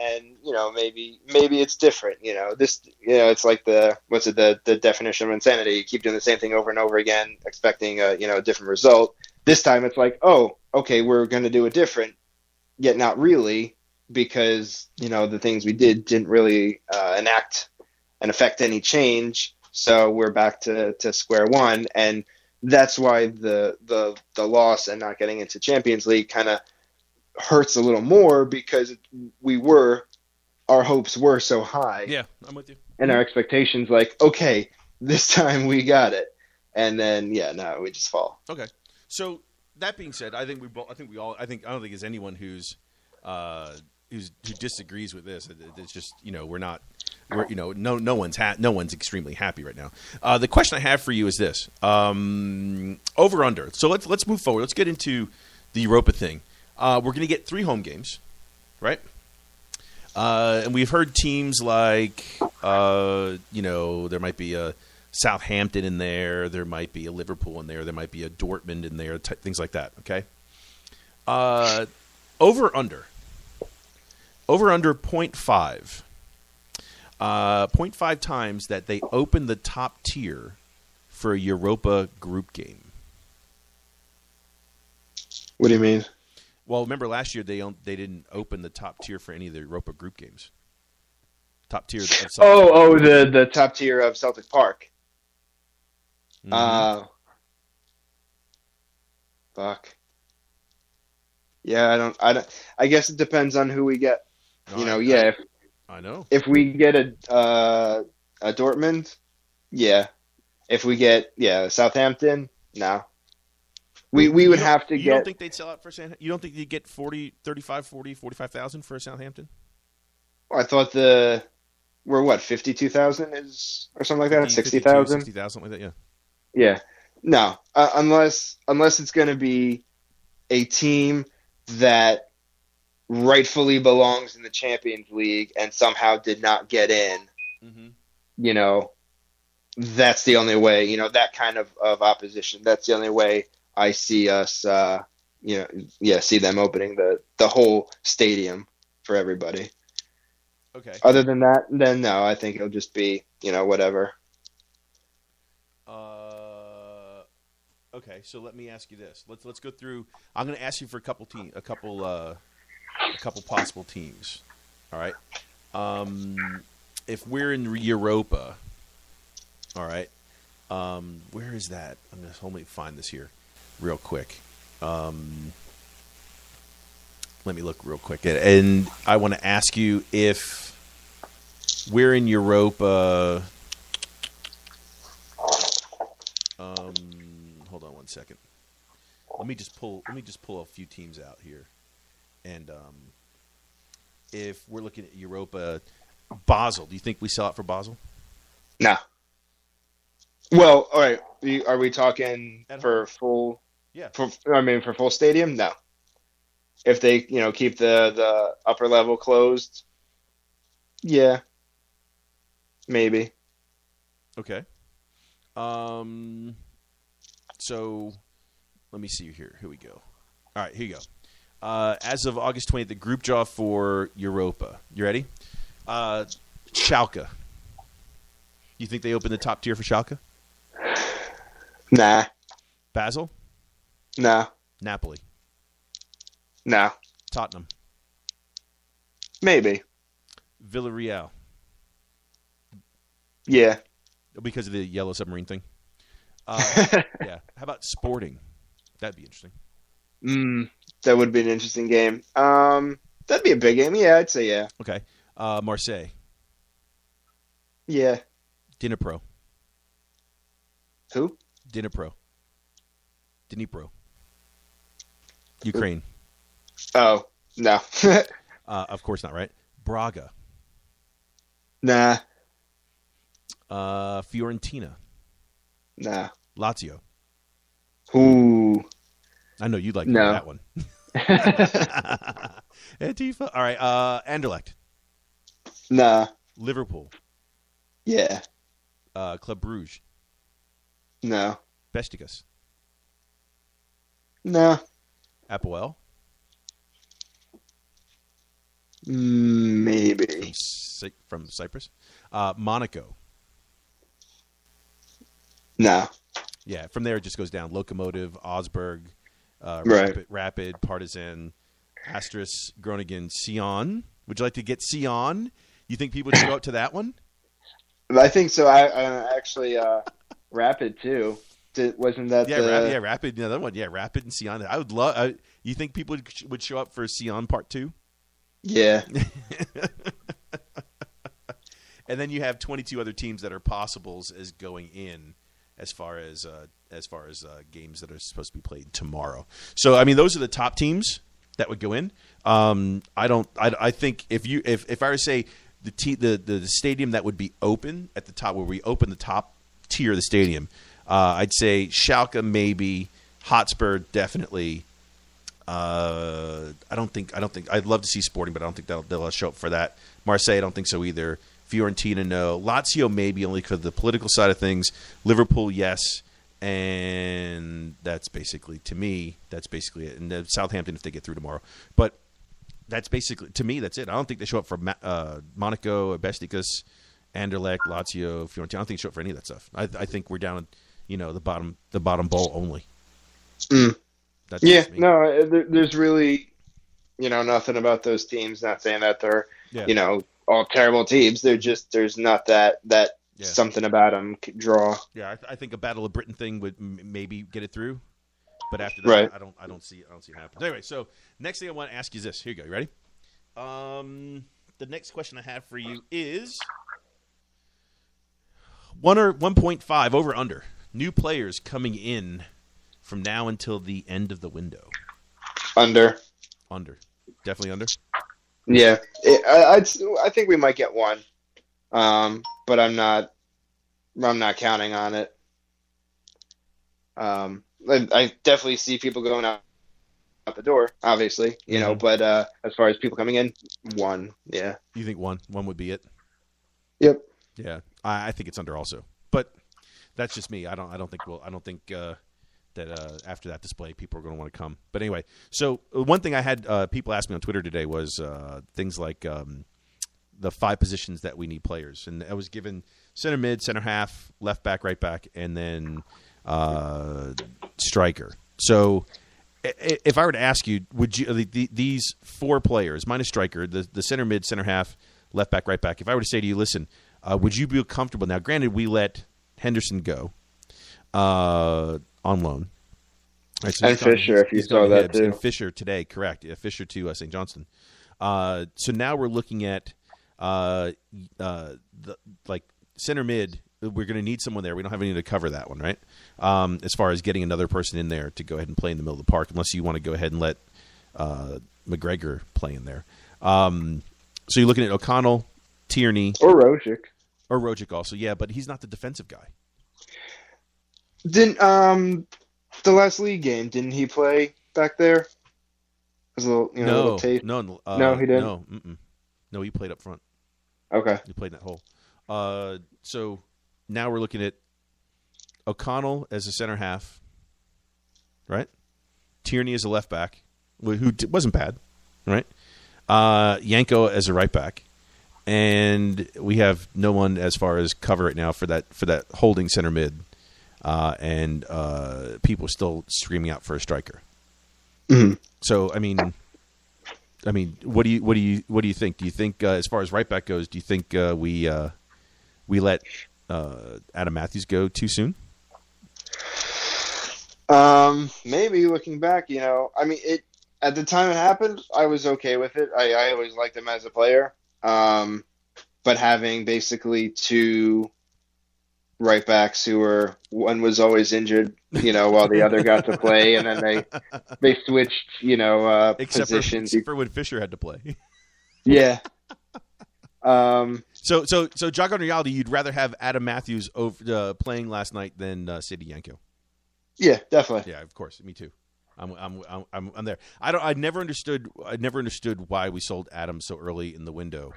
maybe it's different. It's like the definition of insanity. You keep doing the same thing over and over again, expecting a different result. This time it's like, oh, okay, we're going to do it different, yet not really, because the things we didn't really enact and affect any change. So we're back to square one, and that's why the loss and not getting into Champions League kind of hurts a little more, because our hopes were so high. Yeah, I'm with you. And our expectations, like, okay, this time we got it, and then we just fall. Okay, so that being said, I don't think there's anyone who disagrees with this. It's just no one's extremely happy right now. The question I have for you is this: over under. So let's move forward. Let's get into the Europa thing. We're going to get 3 home games, right? And we've heard teams like, there might be a Southampton in there. There might be a Liverpool in there. There might be a Dortmund in there, things like that, okay? Over-under. Over-under 0.5. 0.5 times that they open the top tier for a Europa group game. What do you mean? Well, remember last year they didn't open the top tier for any of the Europa group games. Top tier. Of the top tier of Celtic Park. Mm-hmm. Fuck. Yeah, I don't. I guess it depends on who we get. I know. If we get a Dortmund, yeah. If we get Southampton, no. We would have to get. You don't think they'd sell out for Southampton? You don't think you'd get 45,000 for a Southampton? Well, I thought we're what 52,000 is or something like that. 60,000. 60,000, something like that. Yeah. Yeah. No, unless it's going to be a team that rightfully belongs in the Champions League and somehow did not get in. Mm-hmm. That's the only way. That kind of opposition. That's the only way I see us. See them opening the whole stadium for everybody. Okay. Other than that, then no, I think it'll just be whatever. Okay, so let me ask you this. Let's go through. I'm going to ask you for a couple possible teams. All right. If we're in Europa, all right. Where is that? Let me find this here, real quick. Let me look real quick, and I want to ask you if we're in Europa. Hold on one second. Let me just pull a few teams out here, and if we're looking at Europa, Basel. Do you think we sell out for Basel? No. Well, all right. Are we talking for full? Yeah. For full stadium? No. If they keep the upper level closed, yeah, maybe. Okay. So let me see here. Here we go. All right, here you go. As of August 20th, the group draw for Europa. You ready? Schalke. You think they open the top tier for Schalke? Nah. Basel? No. Napoli? No. Tottenham? Maybe. Villarreal? Yeah. Because of the yellow submarine thing? Yeah. How about Sporting? That'd be interesting. That would be an interesting game. That'd be a big game. Yeah, I'd say yeah. Okay. Marseille? Yeah. Dnipro? Who? Dnipro. Ukraine? Oh, no. Of course not, right? Braga? Nah. Fiorentina? Nah. Lazio? Ooh. I know you'd like No. that one. Antifa. All right. Anderlecht. Nah. Liverpool. Yeah. Club Brugge. No. Besiktas. No. Apoel. Maybe. From Cyprus. Monaco. No. Yeah. From there, it just goes down. Lokomotiv, Augsburg, Right. Rapid, Partizan, Astras, Groningen, Sion. Would you like to get Sion? You think people would show up to that one? I think so. I actually Rapid too. Wasn't that Rapid. The other one, Rapid and Sion. I would love. You think people would show up for Sion Part 2? Yeah. And then you have 22 other teams that are possibles as going in, as far as games that are supposed to be played tomorrow. So I mean, those are the top teams that would go in. I think if I were to say the stadium that would be open at the top, where we open the top tier of the stadium, I'd say Schalke maybe, Hotspur definitely, I don't think. I'd love to see Sporting, but I don't think they'll show up for that. Marseille, I don't think so either. Fiorentina, no. Lazio, maybe only because of the political side of things. Liverpool, yes. And that's basically, to me, that's basically it. And Southampton, if they get through tomorrow. But that's basically, to me, that's it. I don't think they show up for Monaco, Besticus, Anderlecht, Lazio, Fiorentina. I don't think they show up for any of that stuff. I think we're down, the bottom bowl only. Mm. That's Yeah, just me. no, there's really, nothing about those teams. Not saying that they're, all terrible teams. They're just, there's not that something about them draw. Yeah, I think a Battle of Britain thing would maybe get it through, but after that, Right. I don't see it happen. Anyway, so next thing I want to ask you is this. Here you go. You ready? The next question I have for you is 1.5 over under new players coming in from now until the end of the window. Under. Definitely under. Yeah, I think we might get one, but I'm not counting on it. I definitely see people going out the door, obviously, but as far as people coming in, one, yeah. You think one would be it? Yep. Yeah, I think it's under also, but that's just me. I don't think that after that display, people are going to want to come. But anyway, so one thing I had people ask me on Twitter today was things like the 5 positions that we need players, and I was given center mid, center half, left back, right back, and then striker. So if I were to ask you, would you these 4 players minus striker, the center mid, center half, left back, right back? If I were to say to you, listen, would you be comfortable? Now, granted, we let Henderson go on loan. Right, so and Fisher, if you saw that too. And Fisher today, correct. Yeah, Fisher to St. Johnston. So now we're looking at the center mid. We're going to need someone there. We don't have any to cover that one, right? As far as getting another person in there to go ahead and play in the middle of the park, unless you want to go ahead and let McGregor play in there. So you're looking at O'Connell, Tierney. Or Rogic Also. Yeah, but he's not the defensive guy. Didn't the last league game? Didn't he play back there? As a little, little taste. No, he didn't. No, he played up front. Okay, He played in that hole. So now we're looking at O'Connell as a center half, right? Tierney as a left back, who wasn't bad, right? Yanko as a right back, and we have no one as far as cover right now for that holding center mid. And people are still screaming out for a striker. Mm-hmm. So I mean, what do you think? Do you think as far as right back goes, do you think we let Adam Matthews go too soon? Maybe looking back, it at the time it happened, I was okay with it. I always liked him as a player. But having basically 2 right backs who one was always injured, while the other got to play, and then they switched, positions. Except for when Fisher had to play. Yeah. So Jog on reality, you'd rather have Adam Matthews playing last night than Sadie Yanko. Yeah, definitely. Yeah, of course. Me too. I'm there. I never understood why we sold Adam so early in the window,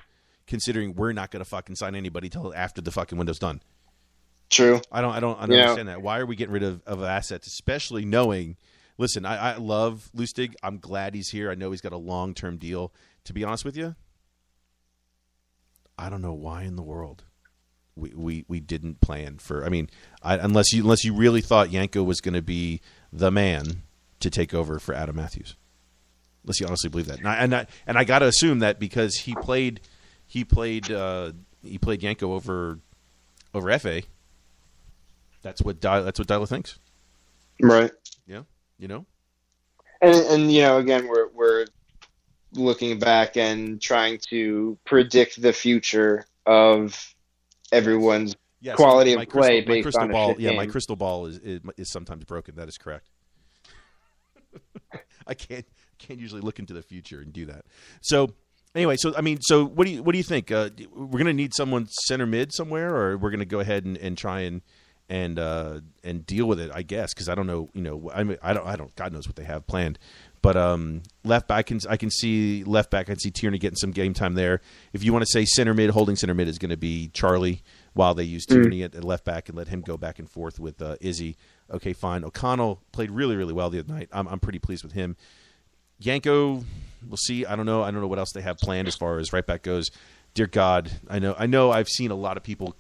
considering we're not going to fucking sign anybody till after the fucking window's done. True. I don't understand that. Why are we getting rid of assets, especially knowing? Listen, I love Lustig. I'm glad he's here. I know he's got a long-term deal. To be honest with you, I don't know why in the world we didn't plan for. I mean, unless you really thought Yanko was going to be the man to take over for Adam Matthews. Unless you honestly believe that, and I got to assume that because he played Yanko over FA. That's what Dyla thinks. Right. Yeah. And again, we're looking back and trying to predict the future of everyone's quality of play based on a shit game. My crystal ball is sometimes broken. That is correct. I can't usually look into the future and do that. So anyway, so what do you think? We're going to need someone center mid somewhere, or we're going to go ahead and try and deal with it, I guess, because I don't know, I mean, I don't, God knows what they have planned. But left back, I can see left back. I can see Tierney getting some game time there. If you want to say center mid, holding center mid is going to be Charlie, while they use Tierney at left back and let him go back and forth with Izzy. Okay, fine. O'Connell played really, really well the other night. I'm pretty pleased with him. Yanko, we'll see. I don't know what else they have planned as far as right back goes. Dear God, I know. I've seen a lot of people,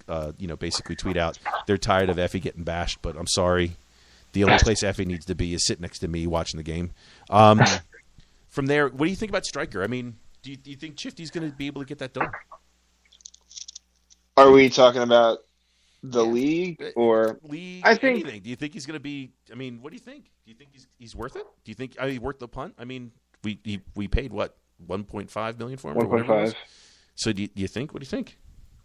basically tweet out they're tired of Effie getting bashed, but I'm sorry. The only place Effie needs to be is sit next to me watching the game. From there, what do you think about striker? I mean, do you think Chifty's going to be able to get that done? Are we talking about the league or league? I think. Anything. Do you think he's going to be? I mean, what do you think? Do you think he's worth it? Do you think worth the punt? I mean, we paid what, 1.5 million for him? 1.5. So do you think? What do you think?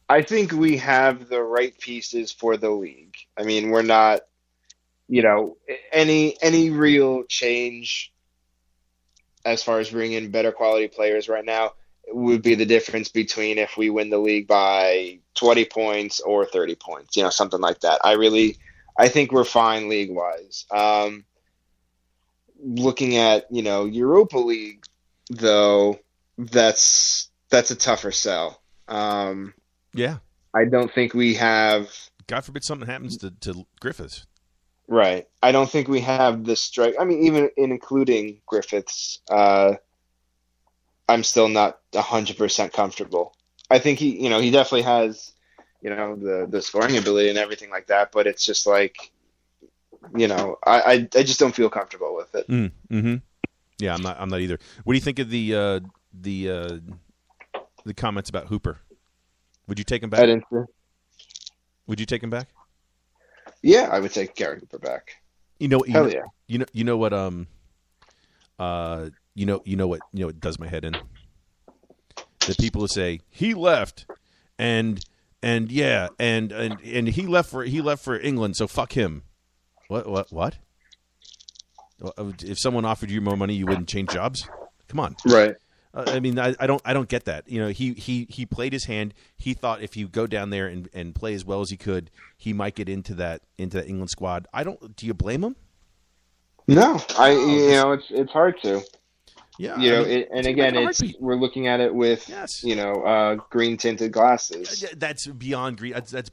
I think we have the right pieces for the league. I mean, we're not, any real change as far as bringing in better quality players right now would be the difference between if we win the league by 20 points or 30 points, something like that. I think we're fine league-wise. Looking at, Europa League, though, that's a tougher sell. Yeah. I don't think we have... God forbid something happens to Griffiths. Right. I don't think we have the strike. I mean, even including Griffiths, I'm still not 100% comfortable. I think he definitely has, the scoring ability and everything like that, but it's just like, I just don't feel comfortable with it. Mm-hmm. Yeah, I'm not either. What do you think of the comments about Hooper? Would you take him back? Would you take him back? Yeah, I would take Gary Hooper back. Hell yeah. You know what what does my head in? The people who say he left and he left for England, so fuck him. What? If someone offered you more money, you wouldn't change jobs? Come on. Right. I mean, I don't get that. He played his hand. He thought if you go down there and play as well as he could, he might get into that England squad. Do you blame him? No, it's hard to. Yeah. We're looking at it with green tinted glasses. That's beyond green. That's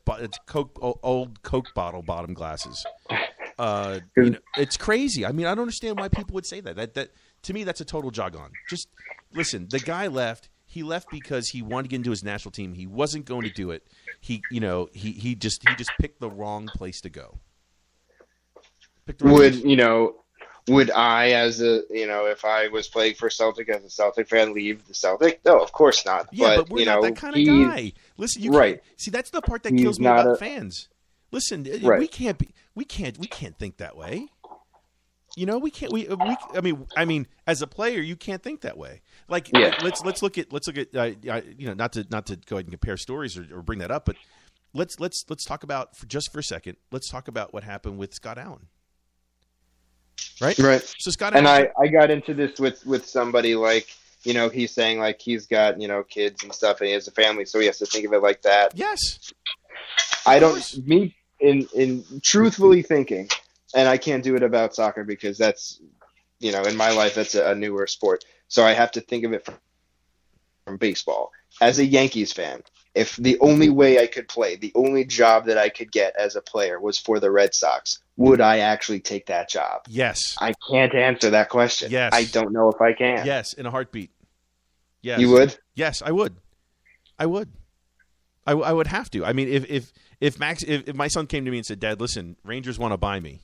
old Coke bottom glasses. It's crazy. I mean, I don't understand why people would say that. That to me, that's a total jog on. Just listen. The guy left. He left because he wanted to get into his national team. He wasn't going to do it. He just picked the wrong place to go. Would I, if I was playing for Celtic as a Celtic fan, leave the Celtic? No, of course not. Yeah, but we're not that kind of guy. Listen, you can't. See, that's the part that kills me about fans. Listen, we can't think that way. We can't. I mean, as a player, you can't think that way. Like, let's look at not to go ahead and compare stories or bring that up, but let's talk about for a second. Let's talk about what happened with Scott Allen. Right. So Scott Allen, and I got into this with somebody like, he's saying like he's got kids and stuff and he has a family, so he has to think of it like that. Yes. In truthfully thinking, and I can't do it about soccer because that's, in my life, that's a newer sport. So I have to think of it from baseball. As a Yankees fan, if the only way I could play, the only job that I could get as a player was for the Red Sox, would I actually take that job? Yes. I can't answer that question. Yes. I don't know if I can. Yes, in a heartbeat. Yes. You would? Yes, I would. I would have to. I mean, if my son came to me and said, "Dad, listen, Rangers want to buy me,"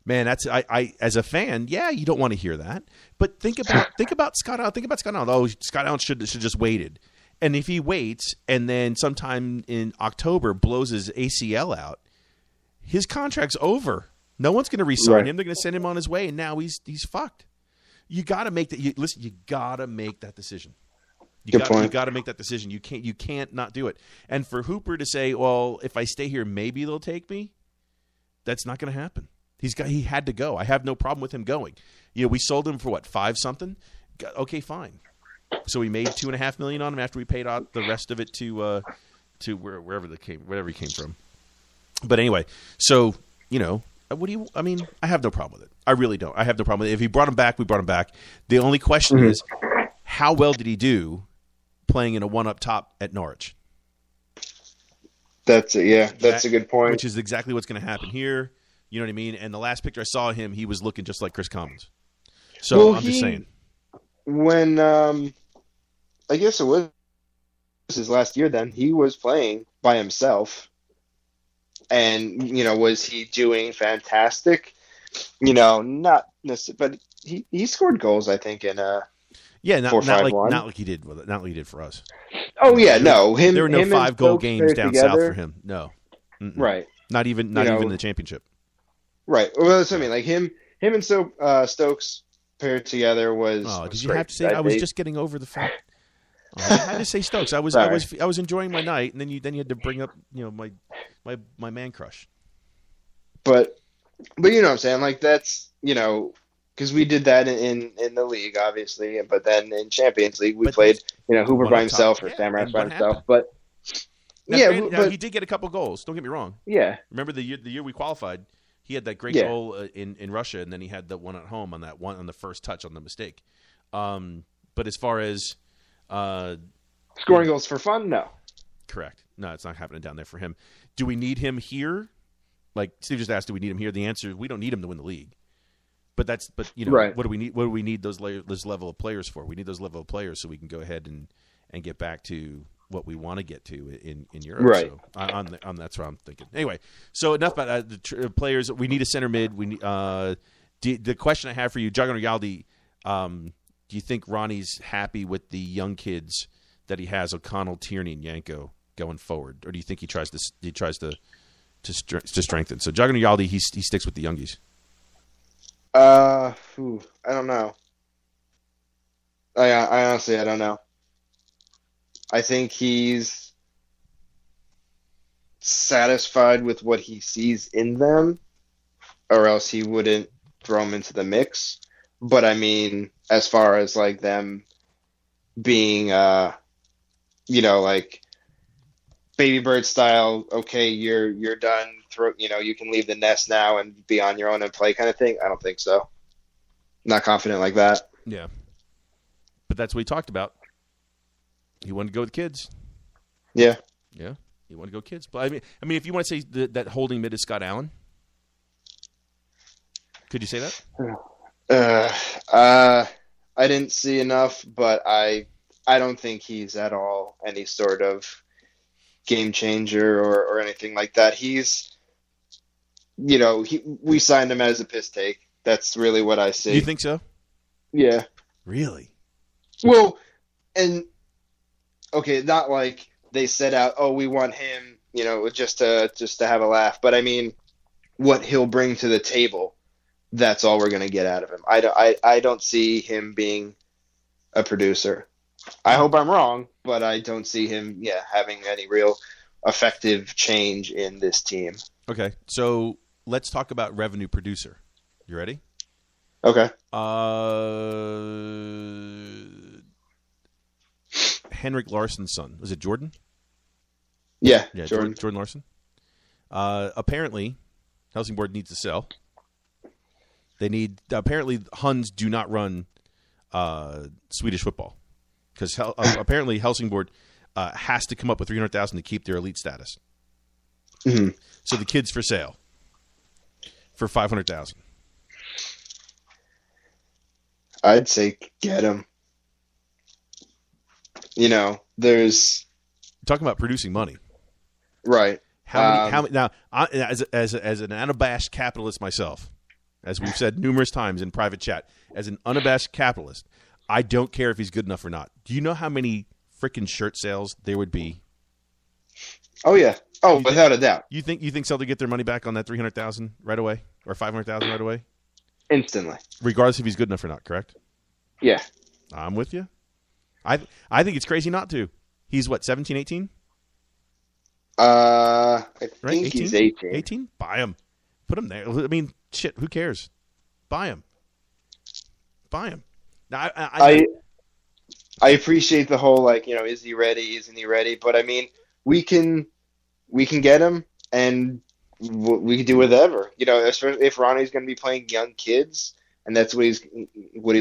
man, that's I as a fan, yeah, you don't want to hear that. But think about Scott Allen. Think about Scott Allen. Oh, Scott Allen should just waited. And if he waits and then sometime in October blows his ACL out, his contract's over. No one's going to re-sign him. They're going to send him on his way, and now he's fucked. You got to make that. You got to make that decision. You got to make that decision. You can't not do it. And for Hooper to say, "Well, if I stay here, maybe they'll take me," that's not going to happen. He had to go. I have no problem with him going. We sold him for what, 5 something? Okay, fine. So we made $2.5 million on him after we paid out the rest of it to whatever he came from. But anyway, so, what do you – I mean, I have no problem with it. I really don't. I have no problem with it. If he brought him back, we brought him back. The only question is, how well did he do playing in a one-up top at Norwich? That's it. Yeah, that's a good point. Which is exactly what's going to happen here. You know what I mean? And the last picture I saw of him, he was looking just like Chris Commons. So I'm just saying. When I guess it was his last year then, he was playing by himself. And, was he doing fantastic? Not necessarily, but he scored goals, I think, in not 4-5-1. Not like he did with it. Not like he did for us. Oh yeah, no. There were no 5-goal games down south for him. No. Mm-mm. Right. Not even in the championship. Right. Well, that's what I mean. Like him and Stokes paired together was. Oh, did you great. have to say? I was just getting over the fact. I had to say Stokes. I was enjoying my night, and then you had to bring up my man crush. But you know what I'm saying? Like that's because we did that in the league, obviously, but then in Champions League we played Hoover by himself or Stamrax by himself. But now, he did get a couple goals. Don't get me wrong. Yeah. Remember the year we qualified? He had that great goal in Russia, and then he had the one at home on the first touch on the mistake. But as far as scoring goals for fun, no. Correct. No, it's not happening down there for him. Do we need him here? Like Steve just asked, do we need him here? The answer is we don't need him to win the league. But right. What do we need? What do we need this level of players for? We need those level of players so we can go ahead and get back to what we want to get to in Europe. Right. So that's what I'm thinking. Anyway, so enough about the players. We need a center mid. We need, the question I have for you, Juggernaut Yaldi, do you think Ronnie's happy with the young kids that he has, O'Connell, Tierney, and Yanko going forward, or do you think he tries to strengthen? So Juggernaut Yaldi, he sticks with the youngies. I don't know. I honestly don't know. I think he's satisfied with what he sees in them, or else he wouldn't throw them into the mix. But I mean, as far as like them being, like baby bird style, okay, you're done. You can leave the nest now and be on your own and play kind of thing. I don't think so. Not confident like that. Yeah. But that's what he talked about. He wanted to go with kids. Yeah. Yeah. He wanted to go kids. But I mean, if you want to say that holding mid is Scott Allen, could you say that? I didn't see enough, but I don't think he's at all any sort of game changer or anything like that. He's, we signed him as a piss take. That's really what I see. You think so? Yeah. Really? Well, and okay, not like they set out, oh, we want him, just to have a laugh. But I mean, what he'll bring to the table, that's all we're going to get out of him. I don't see him being a producer. I hope I'm wrong, but I don't see him, having any real effective change in this team. Okay, so let's talk about revenue producer. You ready? Okay. Henrik Larsson's son. Was it Jordan? Yeah, Jordan Larsson. Apparently, Helsingborg needs to sell. Apparently, Huns do not run Swedish football because apparently Helsingborg has to come up with $300,000 to keep their elite status. Mm-hmm. So the kid's for sale for $500,000. I'd say get him. There's talking about producing money, right? How many? Now, as an unabashed capitalist myself, as we've said numerous times in private chat, as an unabashed capitalist, I don't care if he's good enough or not. Do you know how many freaking shirt sales there would be? Oh yeah. Oh, without a doubt. You think Celtic get their money back on that $300,000 right away or $500,000 right away? Instantly. Regardless if he's good enough or not, correct? Yeah. I'm with you. I think it's crazy not to. He's what, 17, 18? I think he's 18. 18? Buy him. Put him there. I mean, shit, who cares? Buy him. Now, I appreciate the whole, is he ready? Isn't he ready? But I mean, we can get him, and we could do whatever. Especially if Ronnie's going to be playing young kids, and that's what he's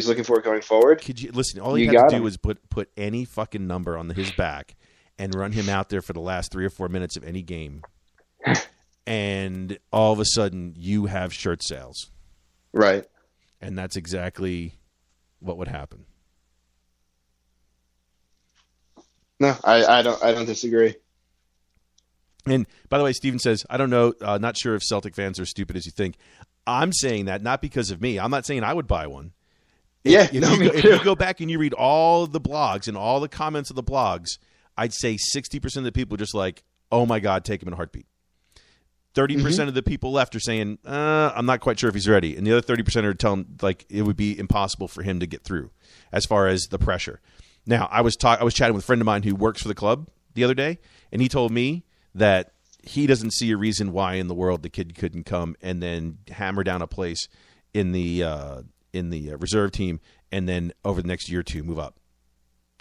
looking for going forward. Could you listen? All you have to do is put any fucking number on his back and run him out there for the last 3 or 4 minutes of any game, and all of a sudden you have shirt sales, right? And that's exactly what would happen. No, I don't disagree. And by the way, Steven says, I don't know, not sure if Celtic fans are stupid as you think. I'm saying that not because of me. I'm not saying I would buy one. If you go back and you read all the blogs and all the comments of the blogs, I'd say 60% of the people are just like, oh my God, take him in a heartbeat. 30% of the people left are saying, I'm not quite sure if he's ready. And the other 30% are telling like it would be impossible for him to get through as far as the pressure. Now, I was chatting with a friend of mine who works for the club the other day, and he told me that he doesn't see a reason why in the world the kid couldn't come and then hammer down a place in the reserve team, and then over the next year or two move up.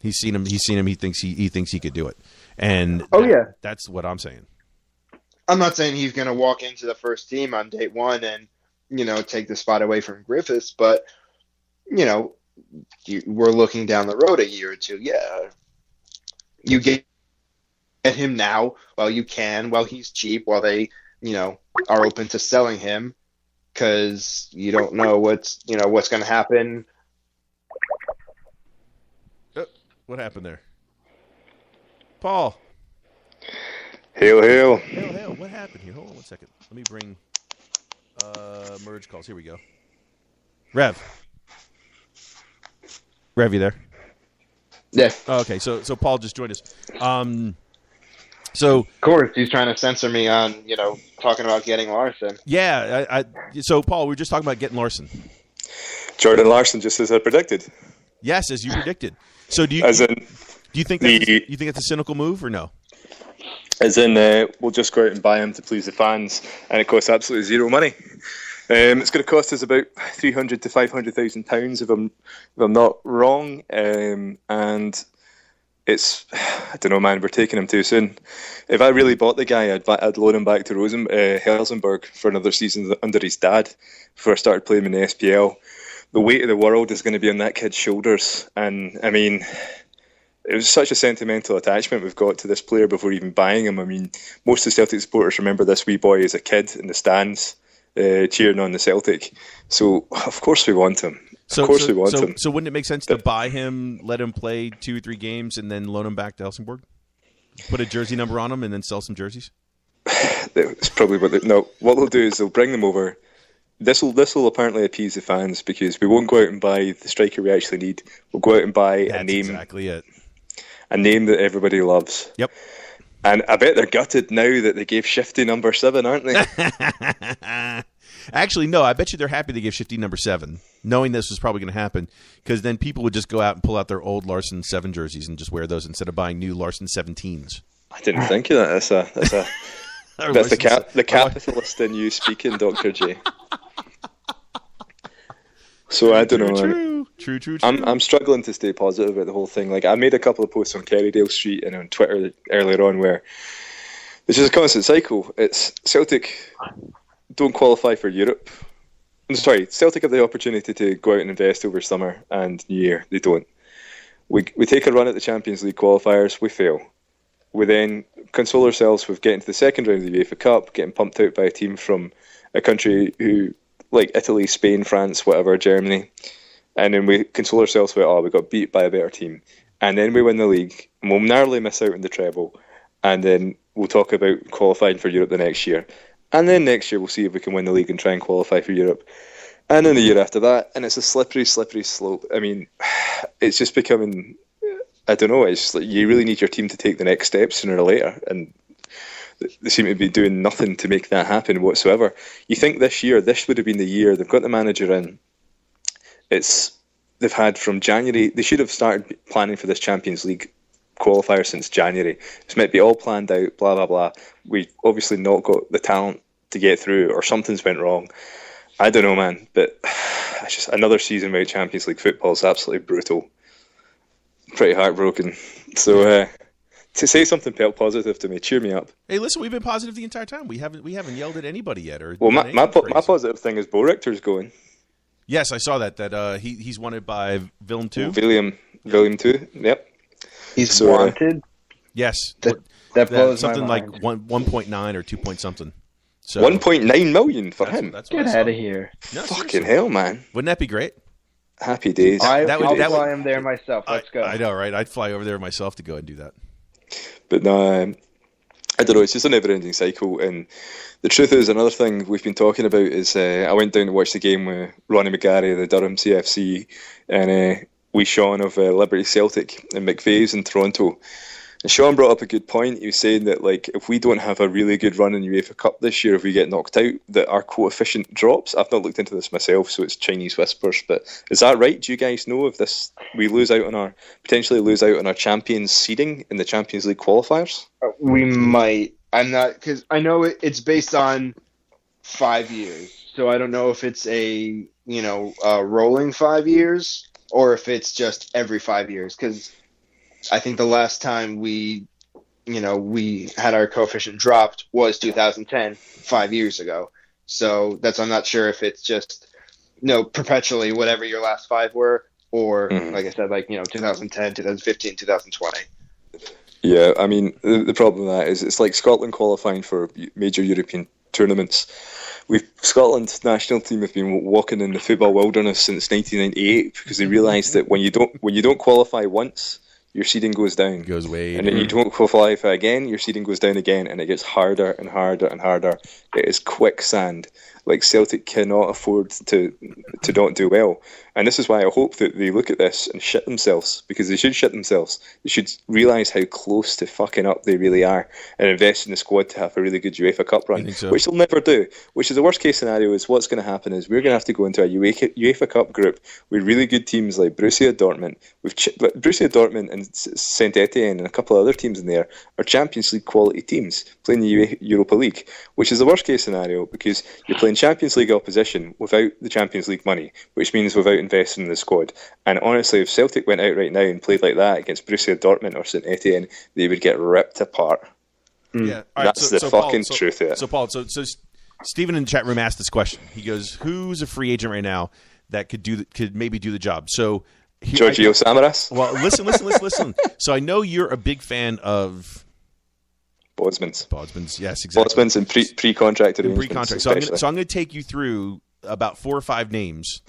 He's seen him. He thinks he could do it. And that's what I'm saying. I'm not saying he's going to walk into the first team on day one and take the spot away from Griffiths, but we're looking down the road a year or two. Yeah, you get him now while you can, while he's cheap, while they, are open to selling him, because you don't know what's going to happen. What happened there? Paul. Hail, hail. Hail, hail. What happened here? Hold on one second. Let me bring merge calls. Here we go. Rev, you there? Yeah. Oh, okay, so Paul just joined us. So of course he's trying to censor me on talking about getting Larson. Yeah, so Paul, we were just talking about getting Larson. Jordan Larson, just as I predicted. Yes, as you predicted. So do you think that's a cynical move or no? As in, we'll just go out and buy him to please the fans, and it costs absolutely zero money. It's going to cost us about £300,000 to £500,000 if I'm not wrong, and it's, I don't know, man, we're taking him too soon. If I really bought the guy, I'd loan him back to Helsingborg for another season under his dad before I started playing in the SPL. The weight of the world is going to be on that kid's shoulders, and I mean, it was such a sentimental attachment we've got to this player before even buying him. I mean, most of the Celtic supporters remember this wee boy as a kid in the stands cheering on the Celtic. So, of course we want him. So wouldn't it make sense to buy him, let him play 2 or 3 games, and then loan him back to Helsingborg? Put a jersey number on him and then sell some jerseys? It's probably what they'll do is they'll bring them over. This will apparently appease the fans, because we won't go out and buy the striker we actually need. We'll go out and buy a name. Exactly it. A name that everybody loves. Yep. And I bet they're gutted now that they gave Shifty number 7, aren't they? Actually, no. I bet you they're happy they gave Shifty number 7, knowing this was probably going to happen, because then people would just go out and pull out their old Larson 7 jerseys and just wear those instead of buying new Larson 17s. I didn't think of that. That's the capitalist in you speaking, Dr. J. So I don't know. True. I'm struggling to stay positive about the whole thing. Like, I made a couple of posts on Kerrydale Street and on Twitter earlier on where it's just a constant cycle. It's Celtic don't qualify for Europe. Celtic have the opportunity to go out and invest over summer and New Year. They don't. We take a run at the Champions League qualifiers. We fail. We then console ourselves with getting to the second round of the UEFA Cup, getting pumped out by a team from a country who, like Italy, Spain, France, whatever, Germany. And then we console ourselves with, we got beat by a better team. And then we win the league, and we'll narrowly miss out on the treble. And then we'll talk about qualifying for Europe the next year. And then next year we'll see if we can win the league and try and qualify for Europe. And then the year after that, and it's a slippery slope. I mean, it's just becoming, I don't know, it's like you really need your team to take the next step sooner or later. And they seem to be doing nothing to make that happen whatsoever. You think this would have been the year, they've got the manager in. They've had from January, they should have started planning for this Champions League qualifier since January. This might be all planned out, blah, blah, blah. We've obviously not got the talent to get through, or something's went wrong. I don't know, man, but it's just another season without Champions League football is absolutely brutal. Pretty heartbroken. So to say something positive to me, cheer me up. Hey, listen, we've been positive the entire time. We haven't yelled at anybody yet. Or Well, done my anything crazy. positive thing is Bo Richter's going. Yes, I saw that he's wanted by Willem 2. William 2, yep. He's So, wanted. Yes. That blows something my like mind. 1.9 or 2 point something. So 1.9 million for him. That's what Get I saw. out of here. No, Fucking seriously. hell, man. Wouldn't that be great? Happy days. I'll that would- fly him there myself. Let's go. I know, right? I'd fly over there myself to go and do that. But no, I don't know. It's just a never-ending cycle. And the truth is, another thing we've been talking about is I went down to watch the game with Ronnie McGarry, the Durham CFC, and we Sean of Liberty Celtic and McVeigh's in Toronto. And Sean brought up a good point. He was saying that like if we don't have a really good run in UEFA Cup this year, if we get knocked out, that our coefficient drops. I've not looked into this myself, so it's Chinese whispers. But is that right? Do you guys know if this we potentially lose out on our Champions seeding in the Champions League qualifiers? We might. I'm not, because I know it's based on 5 years. So I don't know if it's a rolling 5 years or if it's just every 5 years. Because I think the last time we had our coefficient dropped was 2010, 5 years ago. So I'm not sure if it's just perpetually whatever your last five were, or like I said, 2010, 2015, 2020. Yeah, I mean, the problem with that is it's like Scotland qualifying for major European tournaments. Scotland's national team have been walking in the football wilderness since 1998 because they realised that when you don't qualify once, your seeding goes down. It goes way and then you don't qualify again, your seeding goes down again, and it gets harder and harder and harder. It is quicksand. Like Celtic cannot afford to not do well. And this is why I hope that they look at this and shit themselves, because they should shit themselves. They should realise how close to fucking up they really are and invest in the squad to have a really good UEFA Cup run, so? which they'll never do. Which is the worst case scenario. Is what's going to happen is we're going to have to go into a UEFA Cup group with really good teams like Borussia Dortmund. Borussia Dortmund and Saint Etienne and a couple of other teams in there are Champions League quality teams playing the Europa League, which is the worst case scenario because you're playing Champions League opposition without the Champions League money, which means without investing in the squad. And honestly, if Celtic went out right now and played like that against Borussia Dortmund or St Etienne, they would get ripped apart. Yeah, all right, That's the fucking truth of it. So Paul, so Stephen in the chat room asked this question. He goes, "Who's a free agent right now that could maybe do the job?" So Giorgio Samaras? Well, listen. So I know you're a big fan of Bosmans. Yes, exactly. Bosmans and pre-contract arrangements. Pre-contract. So I'm going to take you through about 4 or 5 names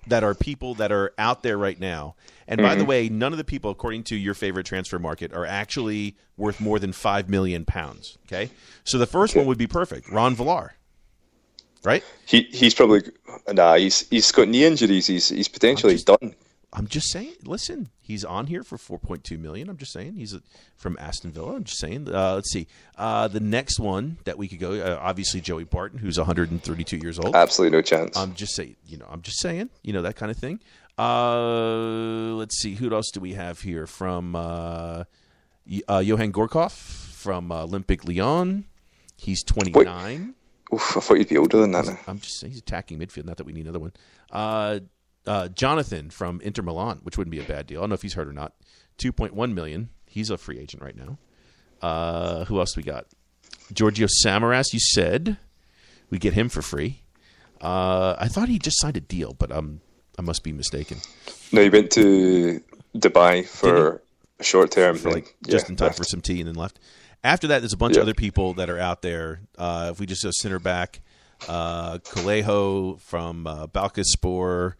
that are people that are out there right now. And by the way, none of the people, according to your favorite transfer market, are actually worth more than £5 million. Okay, so the first one would be perfect. Ron Villar, right? He's probably he's got knee injuries. He's potentially done. I'm just saying. Listen, he's on here for $4.2 million. I'm just saying he's from Aston Villa. I'm just saying. Let's see. The next one that we could go, obviously Joey Barton, who's 132 years old. Absolutely no chance. I'm just saying. That kind of thing. Let's see. Who else do we have here from Johan Gorkov from Olympique Lyon? He's 29. Oof, I thought you'd be older than that now. I'm just saying he's attacking midfield. Not that we need another one. Jonathan from Inter Milan, which wouldn't be a bad deal. I don't know if he's hurt or not. $2.1 million. He's a free agent right now. Who else we got? Giorgio Samaras, you said. We get him for free. I thought he just signed a deal, but I must be mistaken. No, he went to Dubai for a short term. For just in time for some tea and then left. After that, there's a bunch of other people that are out there. If we just go center back, Colejo from Balkaspor.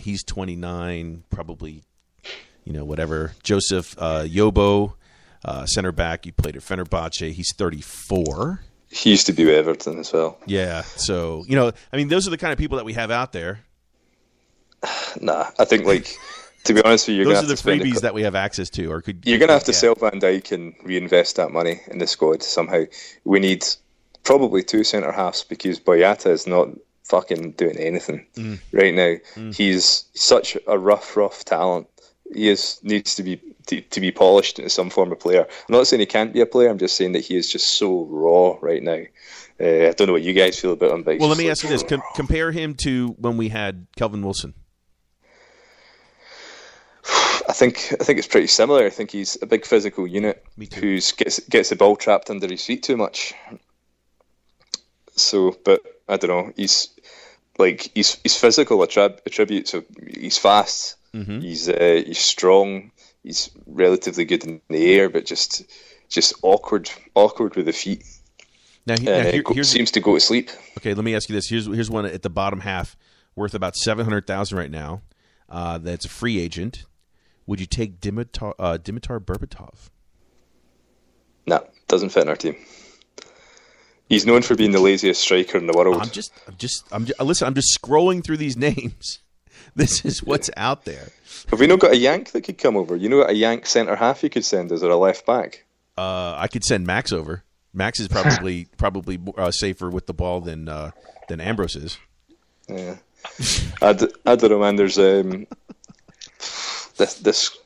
He's 29, probably, whatever. Joseph Yobo, center back. He played at Fenerbahce. He's 34. He used to be with Everton as well. Yeah. So, those are the kind of people that we have out there. Nah, I think, to be honest with you, those are the freebies that we have access to. You're going to have to sell Van Dijk and reinvest that money in the squad somehow. We need probably 2 centre-halves because Boyata is not fucking doing anything right now. He's such a rough talent. He needs to be polished into some form of player. I'm not saying he can't be a player. I'm just saying that he is just so raw right now. I don't know what you guys feel about him. But well, let me ask you this: compare him to when we had Kelvin Wilson. I think it's pretty similar. I think he's a big physical unit who gets the ball trapped under his feet too much. So, but I don't know. He's physical attribute. So he's fast. Mm-hmm. He's strong. He's relatively good in the air, but just awkward with the feet. Now, he seems to go to sleep. Okay, let me ask you this. Here's one at the bottom half, worth about $700,000 right now. That's a free agent. Would you take Dimitar Berbatov? No, doesn't fit in our team. He's known for being the laziest striker in the world. I'm just scrolling through these names. This is what's out there. Have we not got a Yank that could come over? You know what a Yank centre half you could send us, or a left back? I could send Max over. Max is probably safer with the ball than Ambrose is. Yeah, I don't know, man. There's this.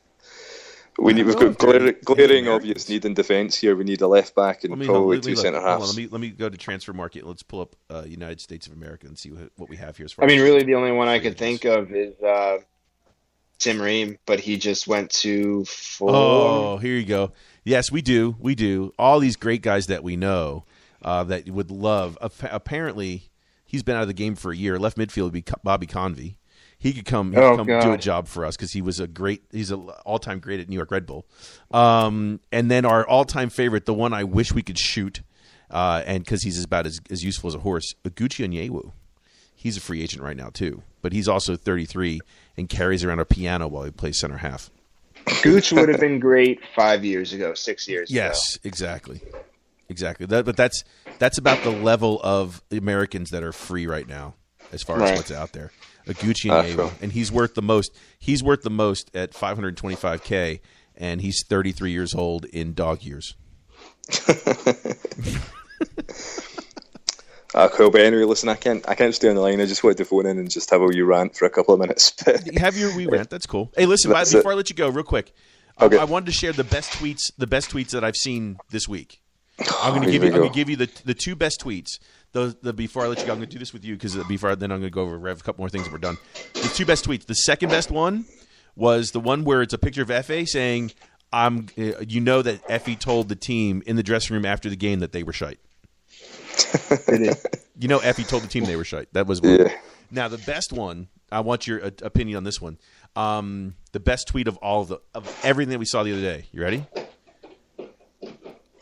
We've got glaring obvious need in defence here. We need a left back and probably two centre halves. Let me go to transfer market. Let's pull up United States of America and see what we have here. Really, the only one I could think of is Tim Ream, but he just went to Fulham. Oh, here you go. Yes, we do. All these great guys that we know that you would love. Apparently, he's been out of the game for a year. Left midfield would be Bobby Convey. He could come do a job for us because he's an all-time great at New York Red Bull. And then our all-time favorite, the one I wish we could shoot, and because he's about as useful as a horse, Gucci Onyewu. He's a free agent right now too, but he's also 33 and carries around a piano while he plays center half. Gooch would have been great 5 years ago, 6 years ago. Yes, exactly. But that's about the level of Americans that are free right now, as far as what's out there. Gucci Onyewu, and he's worth the most. He's worth the most at $525K, and he's 33 years old in dog years. Cool, but anyway, listen, I can't stay on the line. I just wanted to phone in and just have a wee rant for a couple of minutes. Have your wee rant. That's cool. Hey, listen, before I let you go, real quick, okay. I wanted to share the best tweets that I've seen this week. I'm going to give you the two best tweets. Before I let you go, I'm going to do this with you because then I'm going to go over Rev a couple more things and we're done. The two best tweets. The second best one was the one where it's a picture of Effie saying, that Effie told the team in the dressing room after the game that they were shite. Effie told the team they were shite. That was one. Yeah. Now, the best one, I want your opinion on this one. The best tweet of of everything that we saw the other day. You ready?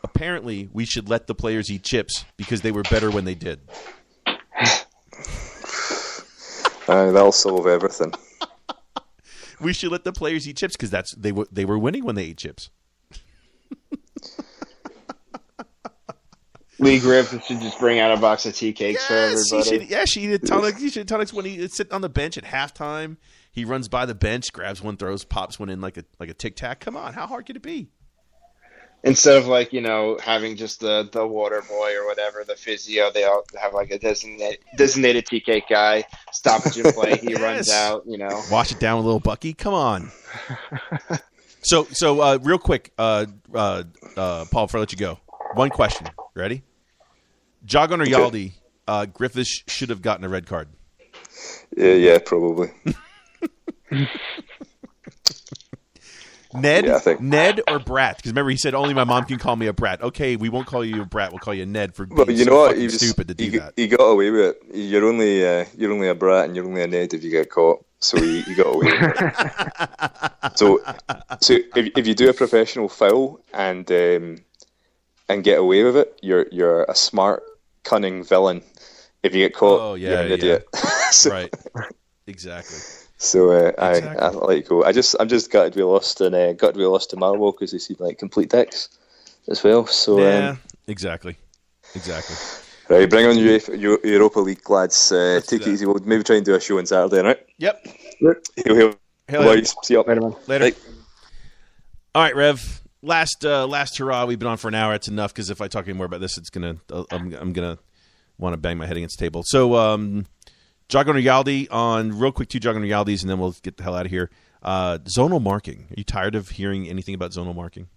Apparently, we should let the players eat chips because they were better when they did. That'll solve everything. We should let the players eat chips because they were winning when they ate chips. Lee Griffith should just bring out a box of tea cakes for everybody. She eat a tonic. He should tonics when he's sitting on the bench at halftime. He runs by the bench, grabs one, pops one in like a Tic Tac. Come on, how hard could it be? Instead of having just the water boy or whatever, the physio, they all have like a designated tea cake guy. Stoppage in play, he runs out. Wash it down with a little Bucky. Come on. So real quick, Paul, before I let you go, one question. Ready? Jogon or Yaldi, Griffiths should have gotten a red card. Yeah, probably. Ned or Brat? Because remember, he said only my mom can call me a brat. Okay, we won't call you a brat. We'll call you Ned for being stupid to do that. He got away with it. You're only a brat and you're only a Ned if you get caught. So he got away with it. So if you do a professional foul and get away with it, you're a smart, cunning villain. If you get caught, you're an idiot. Right. Exactly. So I let it go. I'm just gutted we lost to Marwell because they seem like complete dicks as well. So exactly. Right, bring on your Europa League, lads. Take it easy. We'll maybe try and do a show on Saturday, right? Yep. Hail, boys. See you up. Later, man. Later. All right, Rev. Last hurrah. We've been on for an hour. It's enough because if I talk any more about this, I'm gonna want to bang my head against the table. So. Jogon or Yaldi on real quick, 2 Jogon or Yaldis, and then we'll get the hell out of here. Zonal marking. Are you tired of hearing anything about zonal marking?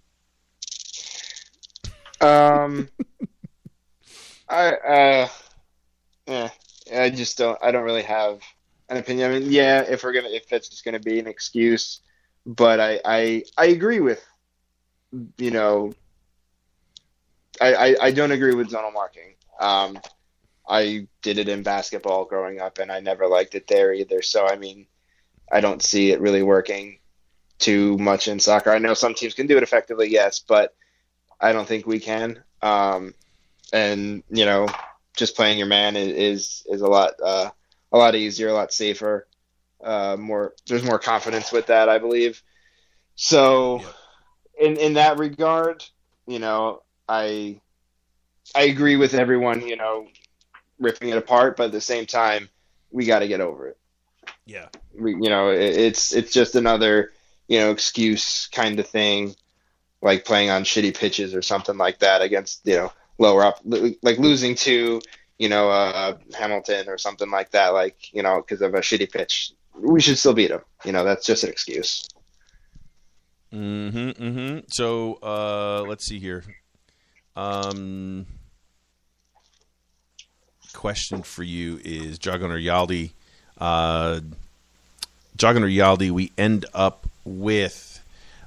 I just don't. I don't really have an opinion. I mean, if it's just gonna be an excuse, but I agree with, you know, I don't agree with zonal marking. I did it in basketball growing up, and I never liked it there either. So, I mean, I don't see it really working too much in soccer. I know some teams can do it effectively, yes, but I don't think we can. And, you know, just playing your man is a lot easier, a lot safer. There's more confidence with that, I believe. So, in that regard, you know, I agree with everyone, you know, ripping it apart, but at the same time, we got to get over it. Yeah. You know, it's just another, you know, excuse kind of thing, like playing on shitty pitches or something like that against, you know, lower up, like losing to, you know, Hamilton or something like that, like, you know, because of a shitty pitch. We should still beat them. You know, that's just an excuse. So, let's see here. Question for you is Jagan or Yaldi. Jagan or Yaldi, we end up with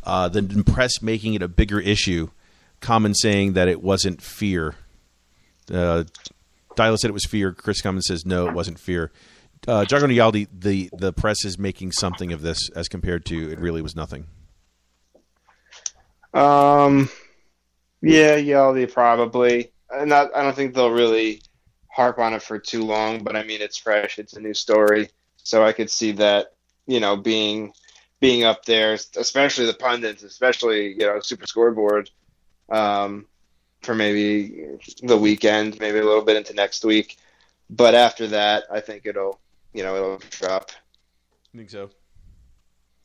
the press making it a bigger issue. Common saying that it wasn't fear. Dyla said it was fear. Chris Common says no, it wasn't fear. Jagan or Yaldi, the press is making something of this as compared to it really was nothing. Yeah, Yaldi probably. I don't think they'll really harp on it for too long, but I mean, it's fresh. It's a new story. So I could see that, you know, being up there, especially the pundits, especially, you know, Super Scoreboard, for maybe the weekend, maybe a little bit into next week. But after that, I think it'll drop. You think so?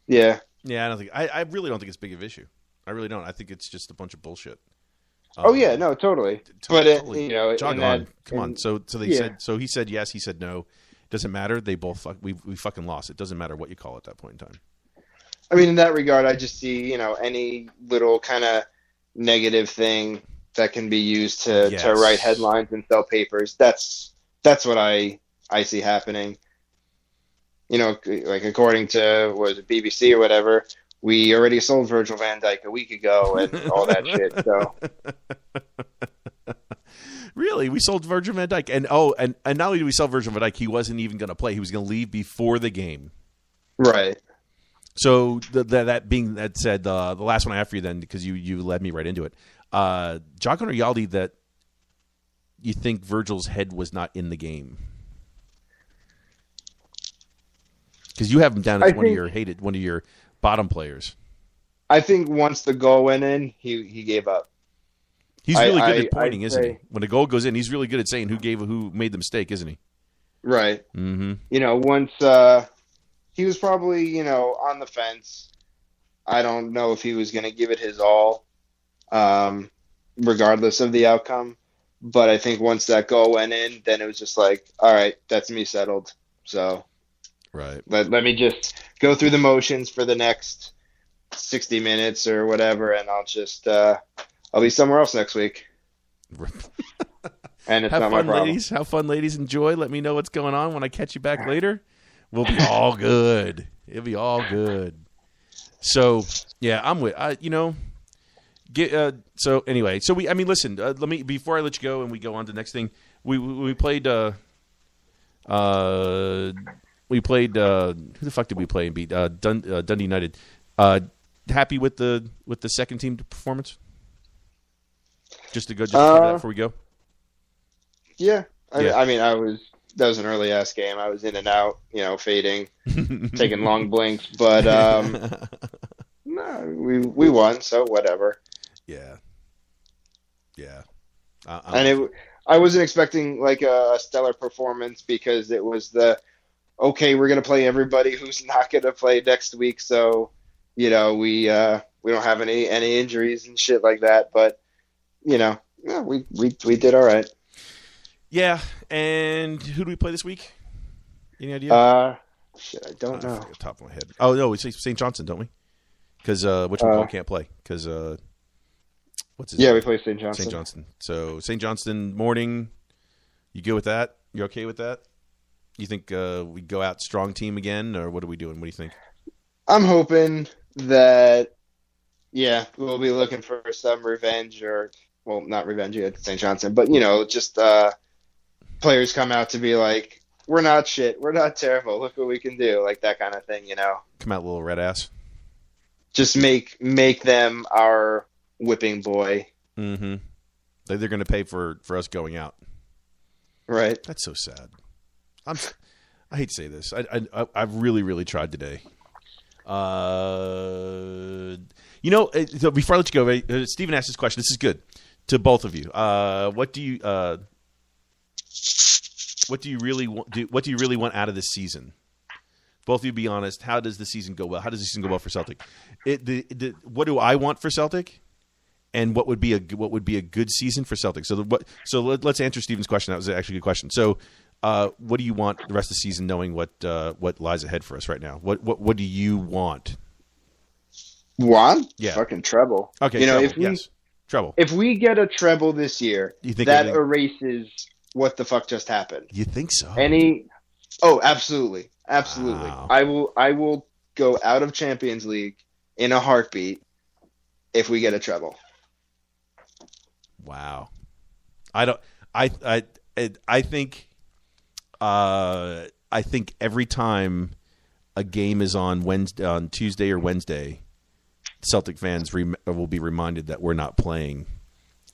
Yeah. Yeah, I really don't think it's big of an issue. I really don't. I think it's just a bunch of bullshit. Oh yeah, no, totally. Totally. You know, Jog on. Come on. So they said. So he said yes. He said no. Doesn't matter. They both we fucking lost. It doesn't matter what you call it at that point in time. I mean, in that regard, I just see, you know, any little kind of negative thing that can be used to write headlines and sell papers. That's what I see happening. You know, like according to BBC or whatever, we already sold Virgil van Dijk a week ago and all that shit. So. Really? We sold Virgil van Dijk. And not only did we sell Virgil van Dijk, he wasn't even going to play. He was going to leave before the game. Right. So that being that said, the last one I have for you then, because you led me right into it. Jagan or Yaldi, that you think Virgil's head was not in the game? Because you have him down as one of your bottom players. I think once the goal went in, he gave up. He's really good at pointing, isn't he? When a goal goes in, he's really good at saying who made the mistake, isn't he? Right. Mm-hmm. You know, once he was probably, you know, on the fence. I don't know if he was going to give it his all, regardless of the outcome. But I think once that goal went in, then it was just like, all right, that's me settled. So right. Let me just go through the motions for the next 60 minutes or whatever, and I'll just I'll be somewhere else next week. And it's not my problem. Ladies. Have fun, ladies. Enjoy. Let me know what's going on when I catch you back later. We'll be all good. It'll be all good. So yeah, I'm with. So anyway, listen. Let me before I let you go and we go on to the next thing. We played. Who the fuck did we play and beat? Dundee United. Happy with the second team performance? Just for that before we go. Yeah. I mean, that was an early ass game. I was in and out, you know, fading, taking long blinks, but no, we won, so whatever. Yeah. And I wasn't expecting like a stellar performance because it was okay, we're gonna play everybody who's not gonna play next week, so you know we don't have any injuries and shit like that, but you know, yeah, we did all right. Yeah, and who do we play this week? Any idea? Shit, I don't know. Off the top of my head. Oh no, we say St. Johnson, don't we? Because can't play because what's his name? We play St. Johnson. St. Johnson. So St. Johnson morning. You good with that? You okay with that? You think we go out strong team again, or what are we doing? What do you think? I'm hoping, that, yeah, we'll be looking for some revenge not revenge at St. Johnson, but, just players come out to be like, we're not shit. We're not terrible. Look what we can do. Like that kind of thing, Come out, little red ass. Just make them our whipping boy. Mm-hmm. They're going to pay for us going out. Right. That's so sad. I hate to say this. I've really, really tried today. So before I let you go, Stephen asked this question. This is good to both of you. What do you really want out of this season? Both of you, be honest. How does the season go well? How does the season go well for Celtic? What do I want for Celtic? And what would be a good season for Celtic? So let's answer Stephen's question. That was actually a good question. So, what do you want the rest of the season, knowing what lies ahead for us right now? What do you want? Want? Yeah. Fucking treble. Okay. Treble. If we get a treble this year, You think that everything- erases what the fuck just happened. You think so? Oh, absolutely, absolutely. Wow. I will go out of Champions League in a heartbeat if we get a treble. Wow. I think every time a game is on Tuesday or Wednesday, Celtic fans will be reminded that we're not playing,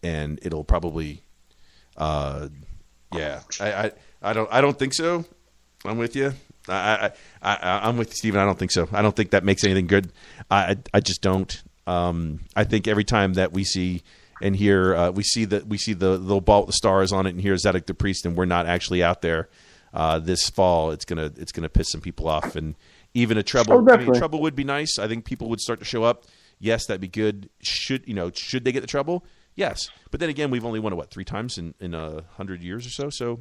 and it'll probably, I don't think so. I'm with you. I'm with Steven. I don't think so. I don't think that makes anything good. I just don't. I think every time that we see and hear, we see the little ball with the stars on it, and hear Zedek the Priest, and we're not actually out there this fall. It's gonna piss some people off, and even a treble. Treble would be nice. I think people would start to show up. Yes, that'd be good. Should they get the treble? Yes, but then again, we've only won it 3 times in 100 years or so. So,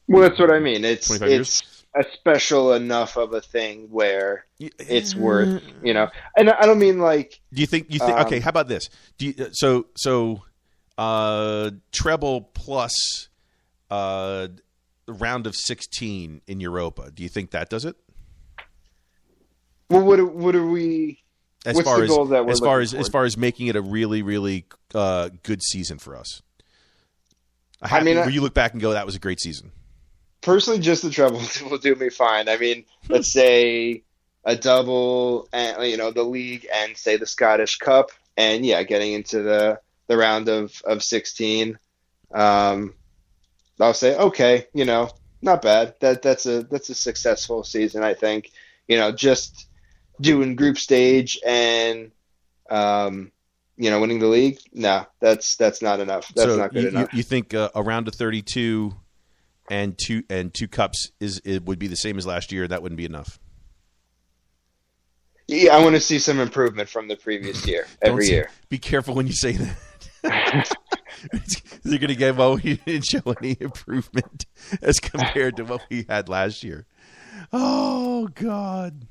well, that's what I mean. It's 25 years. A special enough of a thing where it's worth, And I don't mean like. Do you think? Okay, how about this? Treble plus round of 16 in Europa. Do you think that does it? Well, what are we? What's the goal that we're looking for? As far as making it a really, really good season for us. Where you look back and go, that was a great season. Personally, just the treble will do me fine. I mean, let's say a double, and the league, and say the Scottish Cup, and getting into the round of 16. I'll say okay, not bad. That's a successful season, I think. Just doing group stage and winning the league. No, that's not enough. That's not good enough. You think a round of 32 and two cups would be the same as last year? That wouldn't be enough. Yeah, I want to see some improvement from the previous year every year. Be careful when you say that. They're going to get, we didn't show any improvement as compared to what we had last year. Oh God.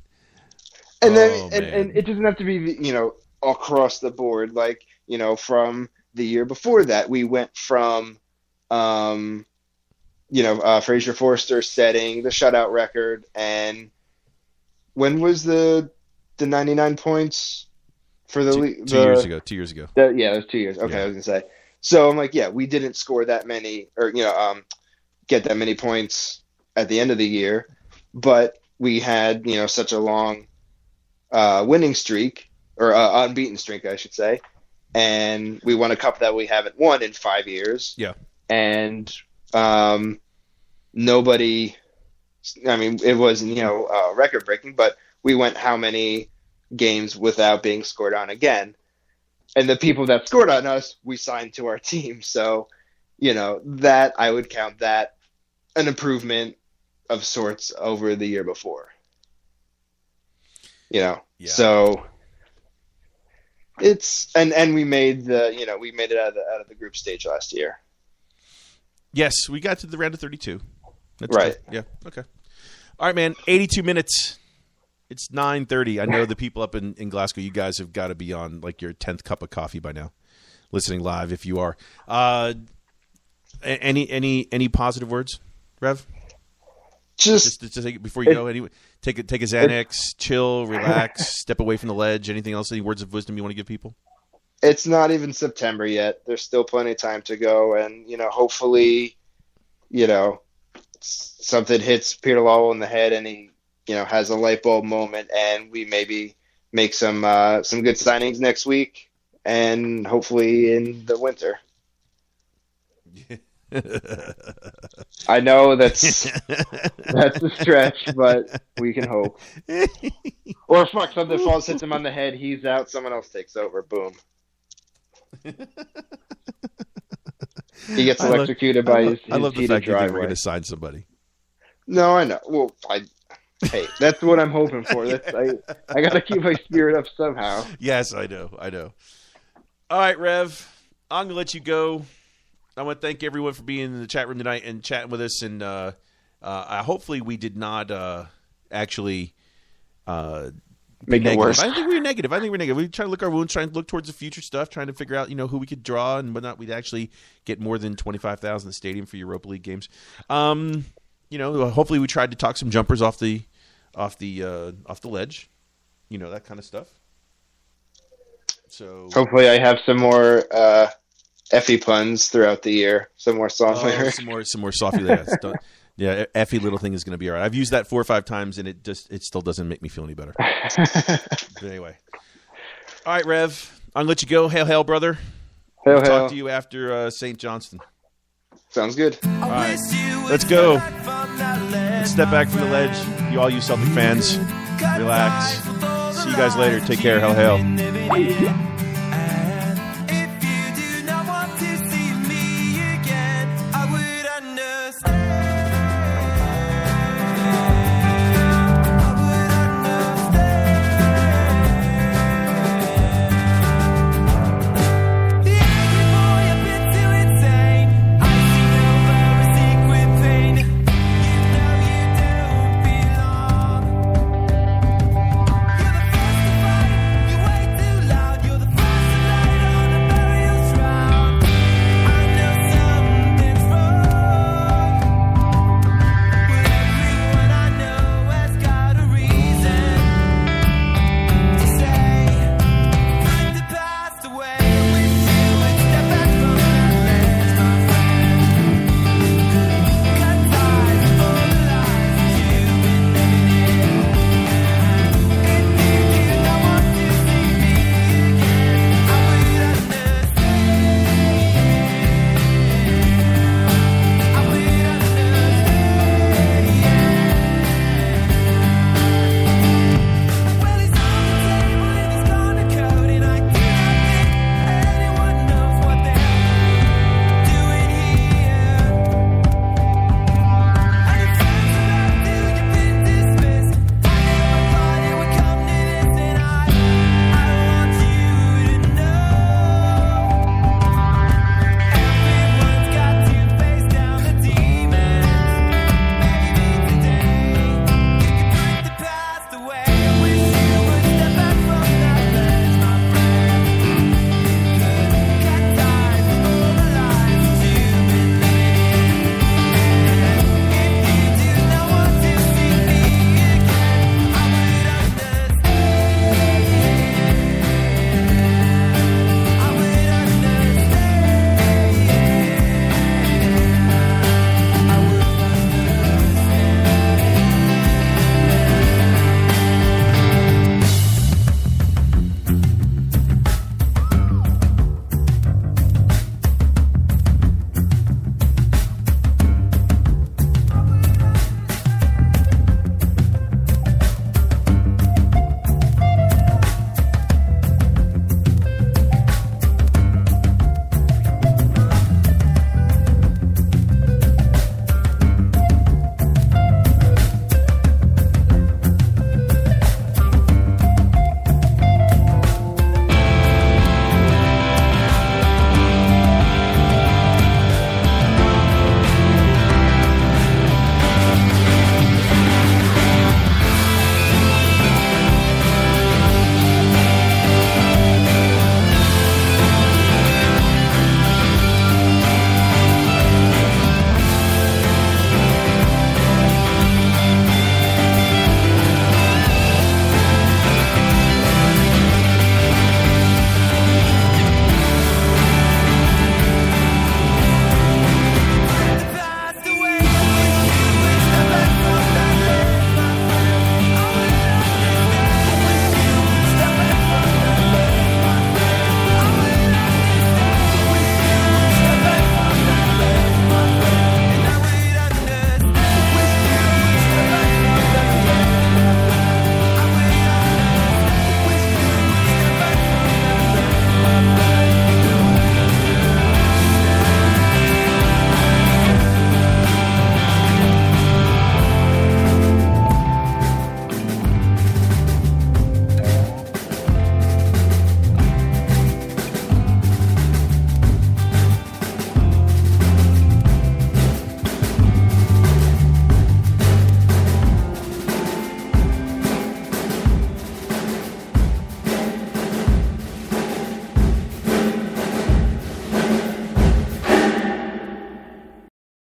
And then and it doesn't have to be across the board. Like from the year before that, we went from Fraser Forster setting the shutout record, and when was the 99 points for the league? 2 years ago. 2 years ago. That was 2 years. Okay, Yeah. I was gonna say. So I'm like, we didn't score that many, or get that many points at the end of the year, but we had such a long winning streak, or unbeaten streak, I should say, and we won a cup that we haven't won in 5 years. Yeah. And nobody, I mean, it wasn't record breaking, but we went how many games without being scored on again, and the people that scored on us, we signed to our team. So that I would count that an improvement of sorts over the year before. Yeah. So it's and we made we made it out of the group stage last year. Yes, we got to the round of 32. That's Right. good. Yeah. Okay. All right, man. 82 minutes. It's 9:30. I know the people up in Glasgow, you guys have got to be on like your 10th cup of coffee by now, listening live if you are. Any positive words, Rev? Just to take it before you go. Take a Xanax, chill, relax, step away from the ledge. Anything else? Any words of wisdom you want to give people? it's not even September yet. There's still plenty of time to go, and hopefully, something hits Peter Lawwell in the head, and he, has a light bulb moment, and we maybe make some good signings next week, and hopefully in the winter. I know that's a stretch, but we can hope. Or fuck, something falls, hits him on the head, he's out, someone else takes over, boom. He gets electrocuted by his I love the heated fact that we're driveway. going to sign somebody. No, I know. Well, hey, that's what I'm hoping for. I got to keep my spirit up somehow. Yes, I know. All right, Rev, I'm going to let you go. I want to thank everyone for being in the chat room tonight and chatting with us. And hopefully we did not actually Make it worse. I think we were negative. We try to look our wounds, trying to look towards the future stuff, trying to figure out who we could draw and whatnot. We'd actually get more than 25,000 in the stadium for Europa League games. Hopefully we tried to talk some jumpers off the ledge, that kind of stuff. So Hopefully I have some more Effie puns throughout the year. Some more song lyrics. some more softy lyrics. Yeah, Effie little thing is going to be all right. I've used that 4 or 5 times, and it still doesn't make me feel any better. But anyway, all right, Rev, I'm gonna let you go. Hail, hail, brother. Hail, I'll hail. talk to you after St. Johnston. Sounds good. All right, let's go. Let's step back from the ledge. All you Celtic fans, relax. See you guys later. Take care. Hail, hail.